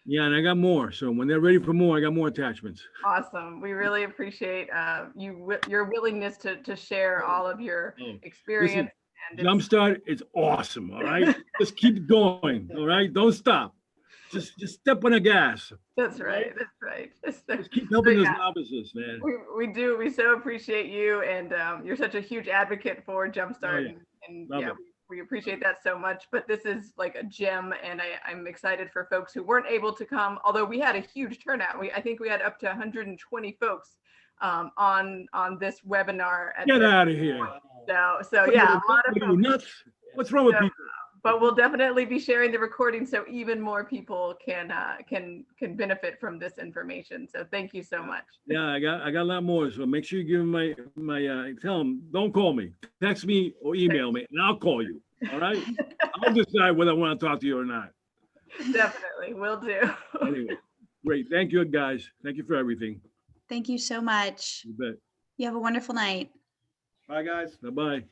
Yeah, and I got more. So when they're ready for more, I got more attachments. awesome. We really appreciate your willingness to share all of your Oh, experience. And it's- Jumpstart, it's awesome. All right, just keep going. All right, don't stop. Just step on the gas. That's right. That's right. Just keep helping So, those yeah. novices, man. We do. We so appreciate you, and you're such a huge advocate for Jumpstart, Oh, yeah. and Love yeah, it. we appreciate that so much. But this is like a gem, and I'm excited for folks who weren't able to come. Although we had a huge turnout, I think we had up to 120 folks on this webinar. Get out of here. So yeah, a lot of What are you folks. nuts? What's wrong with So, people? But we'll definitely be sharing the recording so even more people can benefit from this information. So thank you so much. Yeah, I got a lot more. So make sure you give them my tell them, don't call me, text me or email me, and I'll call you. All right. I'll decide whether I want to talk to you or not. Definitely, will do. Anyway, great. Thank you, guys. Thank you for everything. Thank you so much. You bet. You have a wonderful night. Bye, guys. Bye-bye.